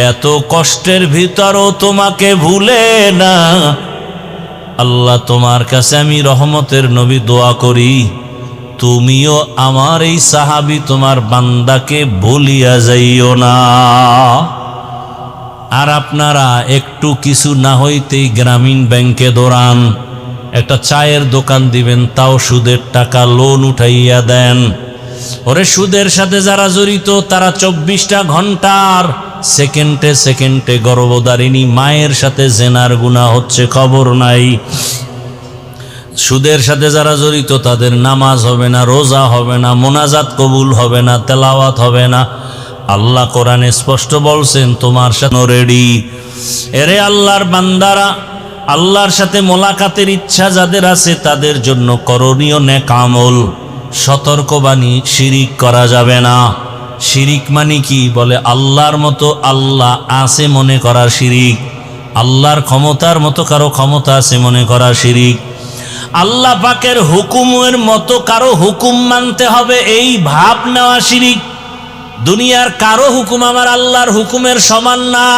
এত কষ্টের ভিতরও তোমাকে ভুলে না। আল্লাহ, তোমার কাছে আমি রহমতের নবী দোয়া করি, তুমিও আমার এই সাহাবী তোমার বান্দাকে ভুলিয়া যাইও না। আর আপনারা একটু কিছু না হইতেই গ্রামীণ ব্যাংকে দৌড়ান, একটা চায়ের দোকান দিবেন, তাও সুদের টাকা লোন উঠাইয়া দেন। ওরে সুদের সাথে যারা জড়িত তারা 24টা ঘন্টার সেকেন্ডে সেকেন্ডে গর্ভধারিণী মায়ের সাথে জেনার গুনাহ হচ্ছে, খবর নাই। সুদের সাথে যারা জড়িত তাদের নামাজ হবে না, রোজা হবে না, মোনাজাত কবুল হবে না, তেলাওয়াত হবে না। আল্লাহ কোরআনে স্পষ্ট বলছেন, তোমার সাথে রেডি। এরে আল্লাহর বান্দারা, আল্লাহর সাথে মোলাকাতের ইচ্ছা যাদের আছে তাদের জন্য করণীয় নেক আমল। সতর্কবাণী, শিরিক করা যাবে না। শিরিক মানে কি? বলে আল্লাহর মতো আল্লাহ আছে মনে করা শিরিক, আল্লাহর ক্ষমতার মতো কারো ক্ষমতা আছে মনে করা শিরিক, আল্লাহ পাকের হুকুমের মতো কারো হুকুম মানতে হবে এই ভাব নেওয়া শিরিক। দুনিয়ার কারো হুকুম আমার আল্লাহর হুকুমের সমান না।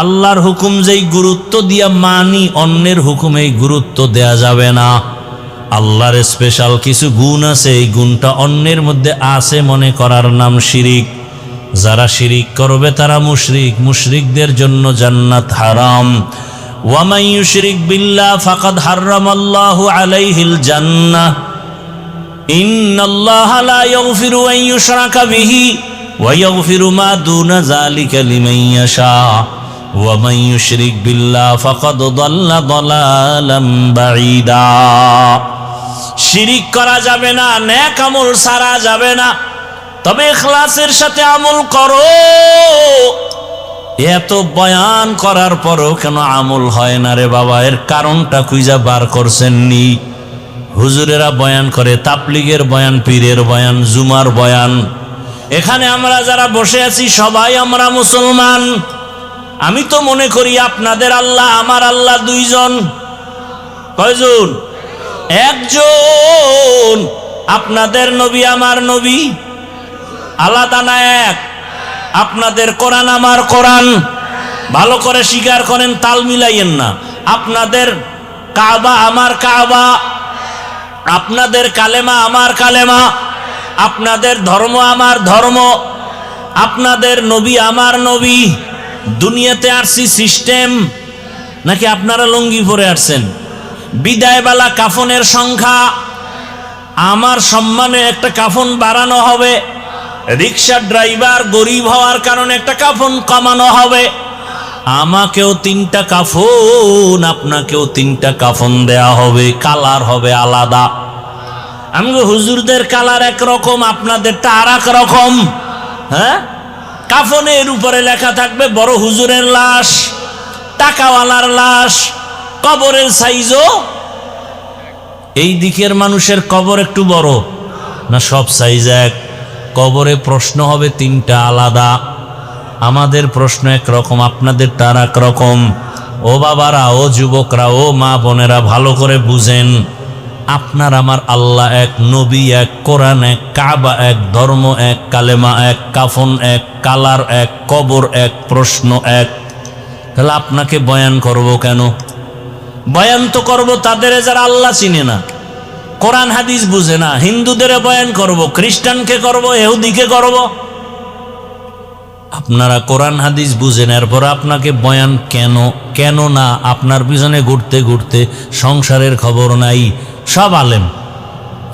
আল্লাহর হুকুম যেই গুরুত্ব দিয়া মানি, অন্যের হুকুমে গুরুত্ব দেয়া যাবে না। আল্লাহর স্পেশাল কিছু গুণ আছে, এই গুণটা অন্যের মধ্যে আছে মনে করার নাম শিরিক। যারা শিরিক করবে তারা মুশরিক, মুশরিকদের জন্য জান্নাত হারাম। ওয়া মান ইউশরিক বিল্লাহ ফাকাদ হারামাল্লাহু আলাইহিল জান্নাহ। ইন্নাল্লাহা লা ইয়াগফিরু আন ইউশরাকা বিহি ওয়া ইয়াগফিরু মা দুনা যালিকা লিমান ইয়াশা। ওয়া মান ইউশরিক বিল্লাহ ফাকাদ দাল্লা দালালাম বাঈদা। শিরিক করা যাবে না, নেক আমল সারা যাবে না, তবে ইখলাসের সাথে আমল করো। এত বয়ান করার পরও কেন আমল হয় না রে বাবা? এর কারণটা খুঁজা বার করছেননি? হুজুরেরা বয়ান করে, তাবলীগের বয়ান, পীরের বয়ান, জুমার বয়ান। এখানে আমরা যারা বসে আছি সবাই আমরা মুসলমান। আমি তো মনে করি আপনাদের আল্লাহ আমার আল্লাহ দুইজন। কয়জন? একজন। আপনাদের নবী আমার নবী আলাদা না এক? আপনাদের কোরআন আমার কোরআন। ভালো করে স্বীকার করেন, তাল মিলাইয়েন না। আপনাদের কাবা আমার কাবা, আপনাদের কালেমা আমার কালেমা, আপনাদের ধর্ম আমার ধর্ম, আপনাদের নবী আমার নবী। দুনিয়াতে আসছি সিস্টেম, নাকি আপনারা লুঙ্গি পরে আসছেন? বিদায়বেলা কাফনের সংখ্যা, আমার সম্মানে একটা কাফন বাড়ানো হবে, রিক্সা ড্রাইভার গরিব হওয়ার কারণে একটা কাফন কমানো হবে। আমাকেও 3টা কাফন, আপনাকেও 3টা কাফন দেয়া হবে, কালার হবে আলাদা। আমগো হুজুরদের কালার একরকম, আপনাদেরটা আর এক রকম। হ্যাঁ, কাফনের উপরে লেখা থাকবে বড় হুজুরের লাশ, টাকাওয়ালার লাশ, কবরের সাইজও। এই দিকের মানুষের কবর একটু বড় না সব সাইজ এক? কবরে প্রশ্ন হবে 3টা আলাদা। আমাদের প্রশ্ন একরকম, আপনাদের তার একরকম। ও বাবারা, ও যুবকরা, ও মা বোনেরা, ভালো করে বুঝেন, আপনার আমার আল্লাহ এক, নবী এক, কোরআন এক, কাবা এক, ধর্ম এক, কালেমা এক, কাফন এক, কালার এক, কবর এক, প্রশ্ন এক। তাহলে আপনাকে বয়ান করব কেন? বয়ান তো করব তাদের যারা আল্লাহ চিনে না, কোরআন হাদিস বুঝে না। হিন্দুদের বয়ান করব, খ্রিস্টানকে করব, ইহুদিকে করব। আপনারা কোরআন হাদিস বুঝেন, এরপর আপনাকে বয়ান কেন? কেন না? আপনার পিছনে ঘুরতে ঘুরতে সংসারের খবর নাই। সব আলেম,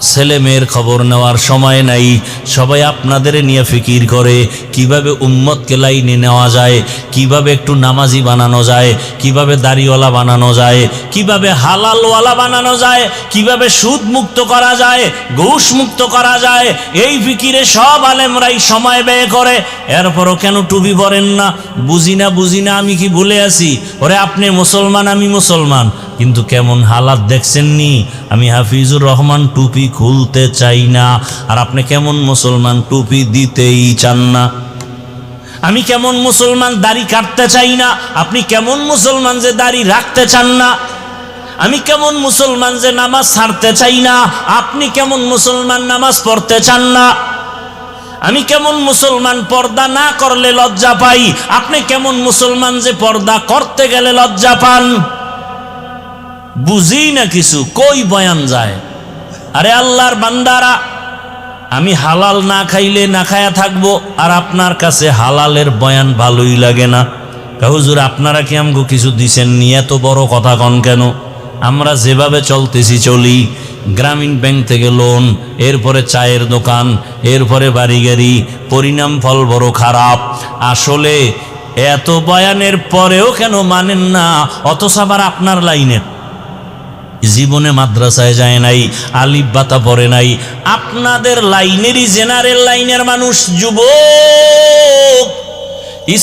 ছেলে মেয়ের খবর নেওয়ার সময় নাই। সবাই আপনাদের নিয়ে ফিকির করে কিভাবে উম্মতকে লাইনে নেওয়া যায়, কিভাবে একটু নামাজি বানানো যায়, কিভাবে দাড়িওয়ালা বানানো যায়, কিভাবে হালালওয়ালা বানানো যায়, কিভাবে সুদ মুক্ত করা যায়, ঘুষ মুক্ত করা যায়। এই ফিকিরে সব আলেমরাই সময় ব্যয় করে। এরপরও কেন টুপি পরেন না? বুঝি না আমি কি ভুলে আছি? ওরে আপনি মুসলমান, আমি মুসলমান, কিন্তু কেমন হালাত দেখছেননি? আমি হাফিজুর রহমান টুপি খুলতে চাই না, আর আপনি কেমন মুসলমান টুপি দিতেই চান না। আমি কেমন মুসলমান দাড়ি কাটতে চাই না, আপনি কেমন মুসলমান যে দাড়ি রাখতে চান না। আমি কেমন মুসলমান যে নামাজ ছাড়তে চাই না, আপনি কেমন মুসলমান নামাজ পড়তে চান না। আমি কেমন মুসলমান পর্দা না করলে লজ্জা পাই, আপনি কেমন মুসলমান যে পর্দা করতে গেলে লজ্জা পান। বুঝি না কিছু, কই বয়ান যায়? আরে আল্লাহর বান্দারা, আমি হালাল না খাইলে না খায়া থাকবো, আর আপনার কাছে হালালের বয়ান ভালোই লাগে না। হুজুর আপনারা কি আমগো কিছু দিছেন নি? এত বড় কথা কন কেন? আমরা যেভাবে চলতেছি চলি, গ্রামীণ ব্যাংক থেকে লোন, এরপরে চায়ের দোকান, এরপরে বাড়ি গাড়ি, পরিণাম ফল বড় খারাপ। আসলে এত বয়ানের পরেও কেন মানেন না? অথচ আবার আপনার লাইনের জীবনে মাদ্রাসায় যায় নাই, আলিফ বাতা পড়ে নাই। আপনাদের লাইনেরই জেনারেল লাইনের মানুষ, যুবক,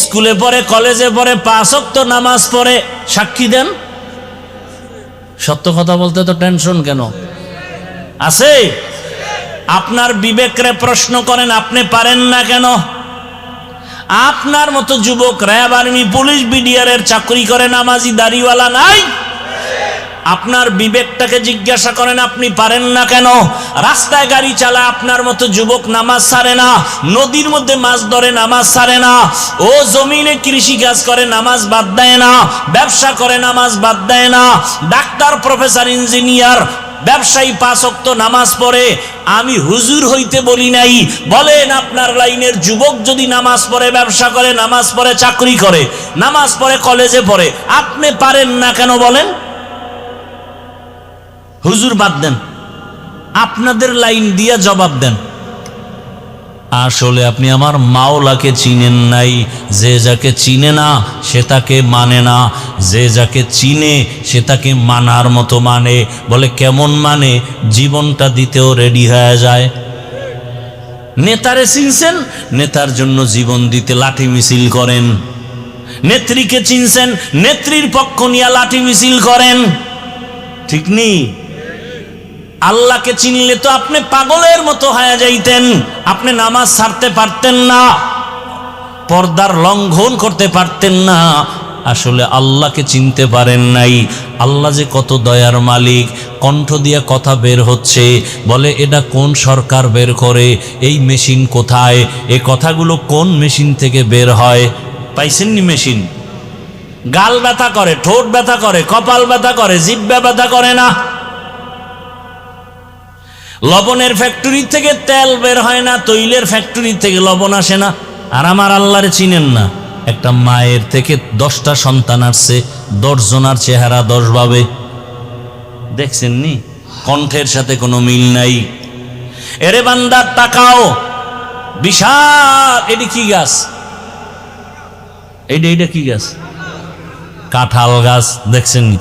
স্কুলে পড়ে, কলেজে পড়ে, 5 ওয়াক্ত নামাজ পড়ে। সাক্ষী দেন। সত্য কথা বলতে তো টেনশন কেন? আছে? আপনার বিবেকরে প্রশ্ন করেন, আপনি পারেন না কেন? আপনার মতো যুবক র্যাব, আর্মি, পুলিশ, বিডিআরের চাকরি করে, নামাজি দাড়িওয়ালা নাই? আপনার বিবেকটাকে জিজ্ঞাসা করেন, আপনি পারেন না কেন? রাস্তায় গাড়ি চালায় আপনার মতো যুবক নামাজ ছাড়ে না, নদীর মধ্যে মাছ ধরে নামাজ ছাড়ে না, ও জমিনে কৃষি কাজ করে নামাজ বাদ দেয় না, ব্যবসা করে নামাজ বাদ দেয় না, ডাক্তার, প্রফেসর, ইঞ্জিনিয়ার, ব্যবসায়ী 5 ওয়াক্ত নামাজ পড়ে। আমি হুজুর হইতে বলি নাই। বলেন আপনার লাইনের যুবক যদি নামাজ পড়ে, ব্যবসা করে, নামাজ পড়ে, চাকরি করে, নামাজ পড়ে, কলেজে পড়ে, আপনি পারেন না কেন বলেন? হুজুর বাদ দেন, আপনাদের লাইন দিয়ে জবাব দেন। আসলে আপনি আমার মাওলাকে চিনেন নাই। যে যাকে চিনে না সে তাকে মানে না, যে যাকে চিনে সে তাকে মানার মতো মানে। বলে কেমন মানে? জীবনটা দিতেও রেডি হয়ে যায়। নেতারে চিনছেন, নেতার জন্য জীবন দিতে লাঠি মিছিল করেন। নেত্রীকে চিনছেন, নেত্রীর পক্ষ নিয়ে লাঠি মিছিল করেন। ঠিক নেই? আল্লাহকে চিনলে তো আপনি পাগলের মতো হয়ে যাইতেন, আপনি নামাজ ছাড়তে পারতেন না, পর্দার লঙ্ঘন করতে পারতেন না। আসলে আল্লাহকে চিনতে পারেন নাই। আল্লাহ যে কত দয়ার মালিক, কণ্ঠ দিয়ে কথা বের হচ্ছে, বলে এটা কোন সরকার বের করে, এই মেশিন কোথায়, এই কথাগুলো কোন মেশিন থেকে বের হয়। পাইছেননি মেশিন? গাল ব্যথা করে, ঠোঁট ব্যথা করে, কপাল ব্যথা করে, জিহ্বা ব্যথা করে না। লবণের ফ্যাক্টরি থেকে তেল বের হয় না, তৈলের ফ্যাক্টরি থেকে লবণ আসে না। আর আমার আল্লাহরে চিনেন না। একটা মায়ের থেকে 10টা সন্তান আসছে, 10 জনার চেহারা 10 ভাবে। দেখছেন নি? কণ্ঠের সাথে কোনো মিল নাই। এরে বান্দা তাকাও, বিশাল, এটি কি গাছ? এইটা কি গাছ? কাঁঠাল গাছ। দেখছেন নি?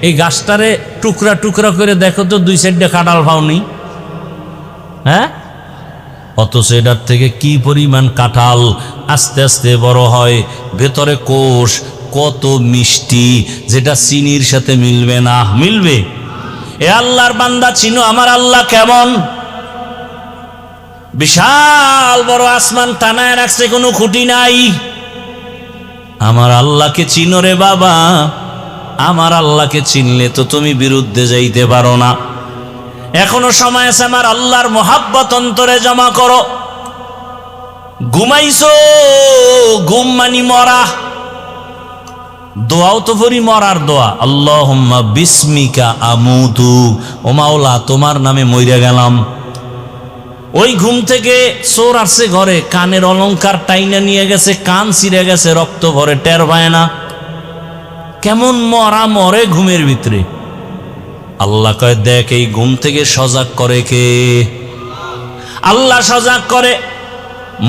এই গাছটারে টুকরা টুকরা করে দেখো তো, 2 সাইডে কাঁঠাল পাওনি? হ্যাঁ, অথচ এটার থেকে কি পরিমাণ কাঁঠাল আস্তে আস্তে বড় হয়, ভেতরে কোষ কত মিষ্টি, যেটা চিনির সাথে মিলবে না। মিলবে? এ আল্লাহর বান্দা চিনো আমার আল্লাহ কেমন? বিশাল বড় আসমান টানায় রাখছে, কোনো খুঁটি নাই। আমার আল্লাহকে চিনো রে বাবা। আমার আল্লাহকে চিনলে তো তুমি বিরুদ্ধে যাইতে পারো না। এখনো সময় আছে, আমার আল্লাহর মোহাব্বত অন্তরে জমা করো। ঘুমাইছো, ঘুম মানি মরা। দোয়াও তো পড়ি মরার দোয়া, আল্লাহুম্মা বিসমিকা আমুতু, ও মাওলা তোমার নামে মইরা গেলাম। ওই ঘুম থেকে চোর আসছে ঘরে, কানের অলংকার টাইনা নিয়ে গেছে, কান ছিঁড়ে গেছে, রক্ত ভরে, টের পায় না। কেমন মরা মরে ঘুমের ভিতরে। আল্লাহ কয়, দেখ এই ঘুম থেকে সজাগ করে কে? আল্লাহ সজাগ করে।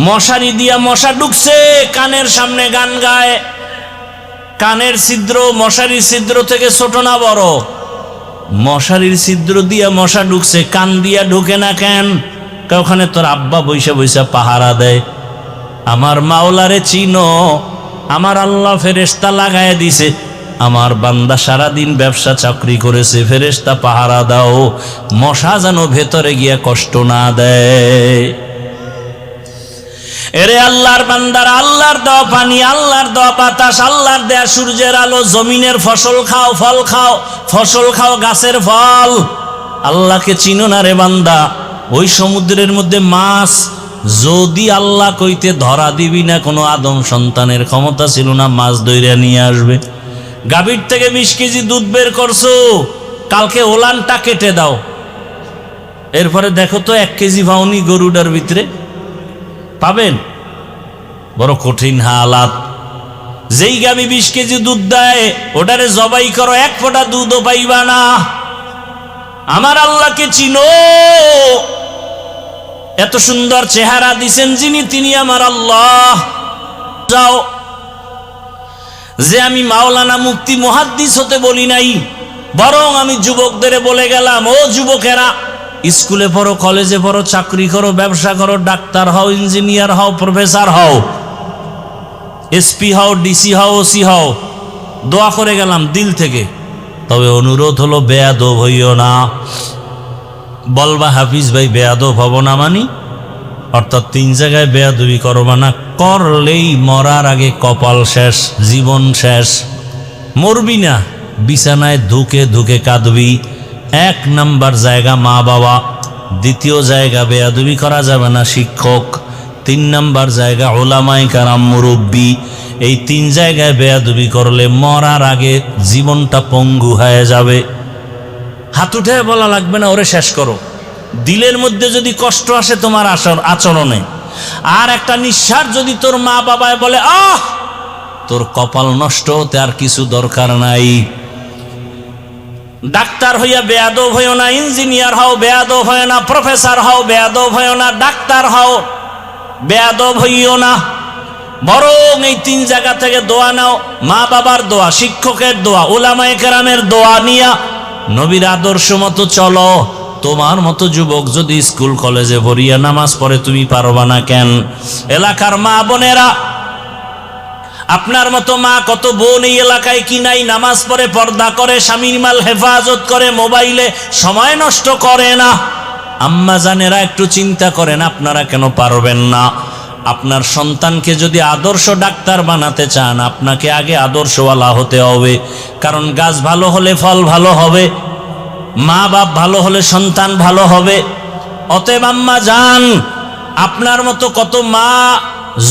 মশারি দিয়া মশা ঢুকছে, কানের সামনে গান গায়। কানের ছিদ্র মশারির ছিদ্র থেকে ছোট না বড়? মশারির ছিদ্র দিয়া মশা ঢুকছে, কান দিয়া ঢুকে না কেন? ওখানে তোর আব্বা বৈশা বৈশা পাহারা দেয়। আমার মাওলারে চিনো? আমার আল্লাহ ফেরেশতা লাগায় দিছে। আমার বান্দা সারাদিন ব্যবসা চাকরি করেছে, ফেরেশতা পাহারা দাও, মশা যেন ভেতরে গিয়া কষ্ট না দেয়। এরে আল্লাহর বান্দারা, আল্লাহর দেওয়া পানি, আল্লাহর দেওয়া বাতাস, আল্লাহর দেয়া সূর্যের আলো, জমিনের ফসল খাও, ফল খাও, ফসল খাও, গাছের ফল। আল্লাহকে চিনো না রে বান্দা? ওই সমুদ্রের মধ্যে মাছ যদি আল্লাহ কইতে ধরা দিবি না, কোনো আদম সন্তানের ক্ষমতা ছিল না মাছ ধইরা নিয়ে আসবে। গাভীর থেকে 20 কেজি দুধ বের করছো, কালকে ওলানটা কেটে দাও, এরপরে দেখো তো 1 কেজি পাওনি গরুটার ভিতরে, পাবেন? বড় কঠিন হালাত। যেই গাভী 20 কেজি দুধ দেয়, ওটারে জবাই করো, 1 ফোঁটা দুধও পাইবা না। আমার আল্লাহকে চিনো? এত সুন্দর চেহারা দিছেন যিনি, তিনি আমার আল্লাহ। যাও, যে আমি মাওলানা মুফতি মুহাদ্দিস হতে বলি নাই, বরং আমি যুবকদের বলে গেলাম, ও যুবকেরা, স্কুলে পড়ো, কলেজে পড়ো, চাকরি করো, ব্যবসা করো, ডাক্তার হও, ইঞ্জিনিয়ার হও, প্রফেসর হও, এসপি হও, ডিসি হও, ওসি হও, দোয়া করে গেলাম দিল থেকে। তবে অনুরোধ হলো, বেয়াদব হইও না। বলবা হাফিজ ভাই বেয়াদব হব না মানি? অর্থাৎ 3 জায়গায় বেয়াদবি করবা না, করলেই মরার আগে কপাল শেষ, জীবন শেষ। মরবি না, বিছানায় ধুকে ধুকে কাঁদবি। 1 নাম্বার জায়গা মা বাবা, 2য় জায়গা বেয়াদবি করা যাবে না শিক্ষক, 3 নাম্বার জায়গা উলামায়ে কেরাম মুরব্বী। এই 3 জায়গায় বেয়াদবি করলে মরার আগে জীবনটা পঙ্গু হয়ে যাবে। হাত উঠে বলা লাগবে না ওরে শেষ করো। দিলের মধ্যে যদি কষ্ট আসে তোমার আচরণে, আর একটা নিঃশ্বাস যদি তোর মা বাবায় বলে আহ, তোর কপাল নষ্ট হতে আর কিছু দরকার নাই। ডাক্তার হইয়া বেয়াদব হইও না, ইঞ্জিনিয়ার হও বেয়াদব হইও না, প্রফেসর হও বেয়াদব হইও না, ডাক্তার হও বেয়াদব হইও না। বরং এই 3 জায়গা থেকে দোয়া নাও, মা বাবার দোয়া, শিক্ষকের দোয়া, উলামায়ে কেরামের দোয়া নিয়া নবীর আদর্শ মতো চলো। তোমার মতো যুবক যদি স্কুল কলেজে ভরিয়া নামাজ পড়ে, তুমি পারবা না কেন? এলাকার মা বোনেরা, আপনার মতো মা কত বোন এই এলাকায় কি নাই, নামাজ পড়ে, পর্দা করে, স্বামীর মাল হেফাজত করে, মোবাইলে সময় নষ্ট করে না। আম্মা জানেরা একটু চিন্তা করেন, আপনারা কেন পারবেন না? আপনার সন্তানকে যদি আদর্শ ডাক্তার বানাতে চান, আপনাকে আগে আদর্শওয়ালা হতে হবে। কারণ গাছ ভালো হলে ফল ভালো হবে, মা বাপ ভালো হলে সন্তান ভালো হবে। অতএব আম্মা জান, আপনার মতো কত মা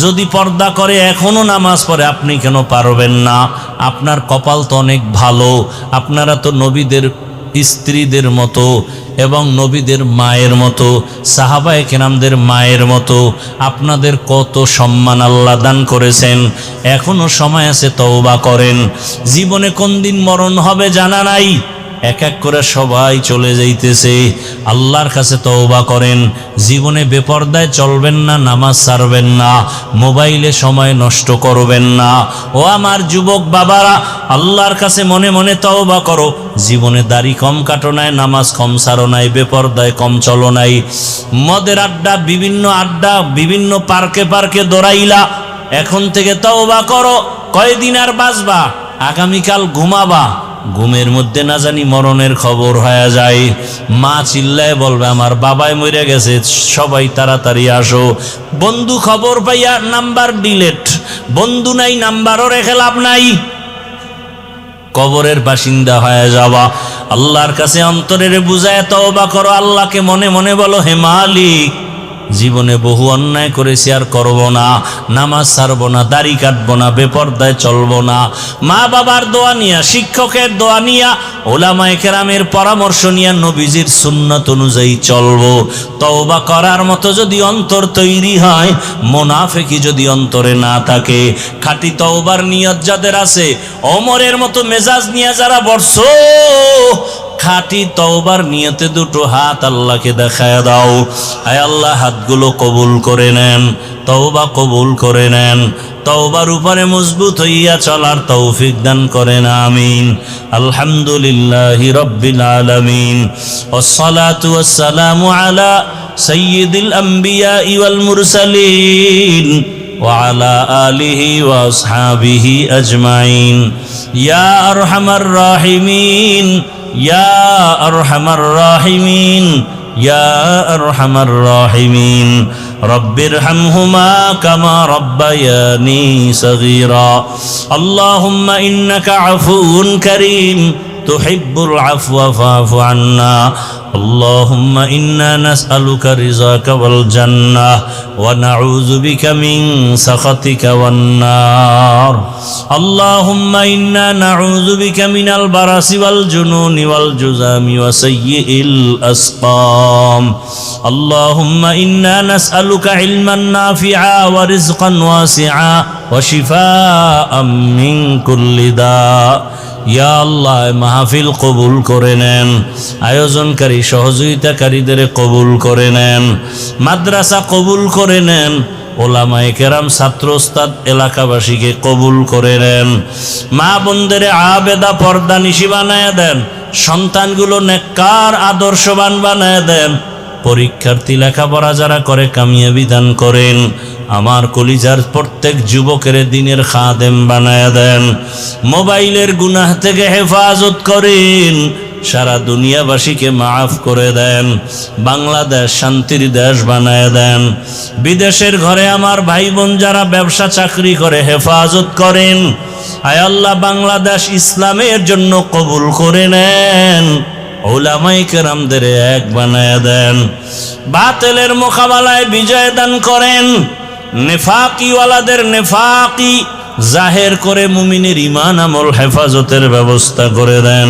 যদি পর্দা করে, এখনো নামাজ পড়ে, আপনি কেন পারবেন না? আপনার কপাল তো অনেক ভালো। আপনারা তো নবীদের স্ত্রীদের মতো এবং নবীদের মায়ের মতো, সাহাবায়ে কেরামদের মায়ের মতো। আপনাদের কত সম্মান আল্লাহ দান করেছেন। এখনো সময় আছে, তওবা করেন। জীবনে কোন দিন মরণ হবে জানা নাই, এক এক করে সবাই চলে যাইতেছে। আল্লাহর কাছে তওবা করেন। জীবনে বেপরদায় চলবেন না, নামাজ ছাড়বেন না, মোবাইলে সময় নষ্ট করবেন না। ও আমার যুবক বাবারা, আল্লাহর কাছে মনে মনে তওবা করো। জীবনে দাড়ি কম কাটো নাই, নামাজ কম ছাড়ো নাই, বেপরদায় কম চলো নাই, মদের আড্ডা, বিভিন্ন পার্কে পার্কে দৌড়াইলা। এখন থেকে তওবা করো। কয়দিন আর বাঁচবা? আগামীকাল ঘুমাবা, ঘুমের মধ্যে না জানি মরণের খবর হয়ে যায়। মা চিল্লায় বলবে, আমার বাবাই মরে গেছে, সবাই তাড়াতাড়ি আসো। বন্ধু খবর পাইয়া নাম্বার ডিলেট, বন্ধু নাই, নাম্বারও রেখে লাভ নাই, কবরের বাসিন্দা হয়ে যাওয়া। আল্লাহর কাছে অন্তরের বুঝায় তওবা করো। আল্লাহকে মনে মনে বলো, হে মালিক, জীবনে বহু অন্যায় করেছি, আর করব না, নামাজ ছাড়বো না, দাড়ি কাটবো না, বেপরদায় চলবো না। মা বাবার দোয়া নিয়া, শিক্ষকের দোয়া নিয়া, ওলামায়ে কেরামের পরামর্শ নিয়া নবীজির সুন্নাত অনুযায়ী চলবো। তওবা করার মতো যদি অন্তর তৈরি হয়, মুনাফিকি যদি অন্তরে না থাকে, খাঁটি তওবার নিয়ত যাদের আছে, ওমরের মতো মেজাজ নিয়ে যারা বসছো, খাঁটি তওবার নিয়তে দুটো হাত আল্লাহকে দেখায় দাও। আয় আল্লাহ, হাতগুলো কবুল করে নেন, তওবা কবুল করে নেন, তওবার উপরে মজবুত হইয়া চলার তৌফিক দান করেন, আমিন। আলহামদুলিল্লাহি রাব্বিল আলামিন, ওয়াসসালাতু ওয়াসসালামু আলা সাইয়্যিদিল আমবিয়া ওয়াল মুরসালিন ওয়া আলা আলিহি ওয়া আসহাবিহি আজমাইন। ইয়া আরহামার রাহিমিন, ইয়া আরহামার রাহিমিন, ইয়া আরহামার রাহিমিন। রব্বিরহামহুমা কামা রব্বায়ানি সগীরা। আল্লাহুম্মা ইন্নাকা আফুউন কারীম তুহিব্বুল আফওয়া ফা'ফু আন্না। اللهم إنا نسألك رضاك والجنة ونعوذ بك من سخطك والنار. اللهم إنا نعوذ بك من البرص والجنون والجذام وسيء الأسقام. اللهم إنا نسألك علما نافعا ورزقا واسعا وشفاء من كل داء. ইয়া আল্লাহ, মাহফিল কবুল করে নেন, আয়োজনকারী সহযোগিতাকারীদের কবুল করে নেন, মাদ্রাসা কবুল করে নেন, ওলামায়ে কেরাম, ছাত্র ওস্তাদ, এলাকাবাসীকে কবুল করে নেন। মা বোনদের আবেদা পর্দা নিশি বানায় দেন, সন্তানগুলো নেককার আদর্শবান বানায় দেন, পরীক্ষার্থী লেখাপড়া যারা করে কামিয়াবি দান করেন। আমার কলিজার প্রত্যেক যুবকের দিনের খাদেম বানায় দেন, মোবাইলের গুনাহ থেকে হেফাজত করেন, সারা দুনিয়াবাসীকে মাফ করে দেন, বাংলাদেশ শান্তির দেশ বানায় দেন। বিদেশের ঘরে আমার ভাই বোন যারা ব্যবসা চাকরি করে হেফাজত করেন। আয় আল্লাহ, বাংলাদেশ ইসলামের জন্য কবুল করে নেন, উলামায়ে কেরামদের এক বানায় দেন, বাতিলের মোকাবেলায় বিজয় দান করেন, নেফাকিওয়ালাদের নেফাকি জাহের করে মুমিনের ঈমান আমল হেফাজতের ব্যবস্থা করে দেন।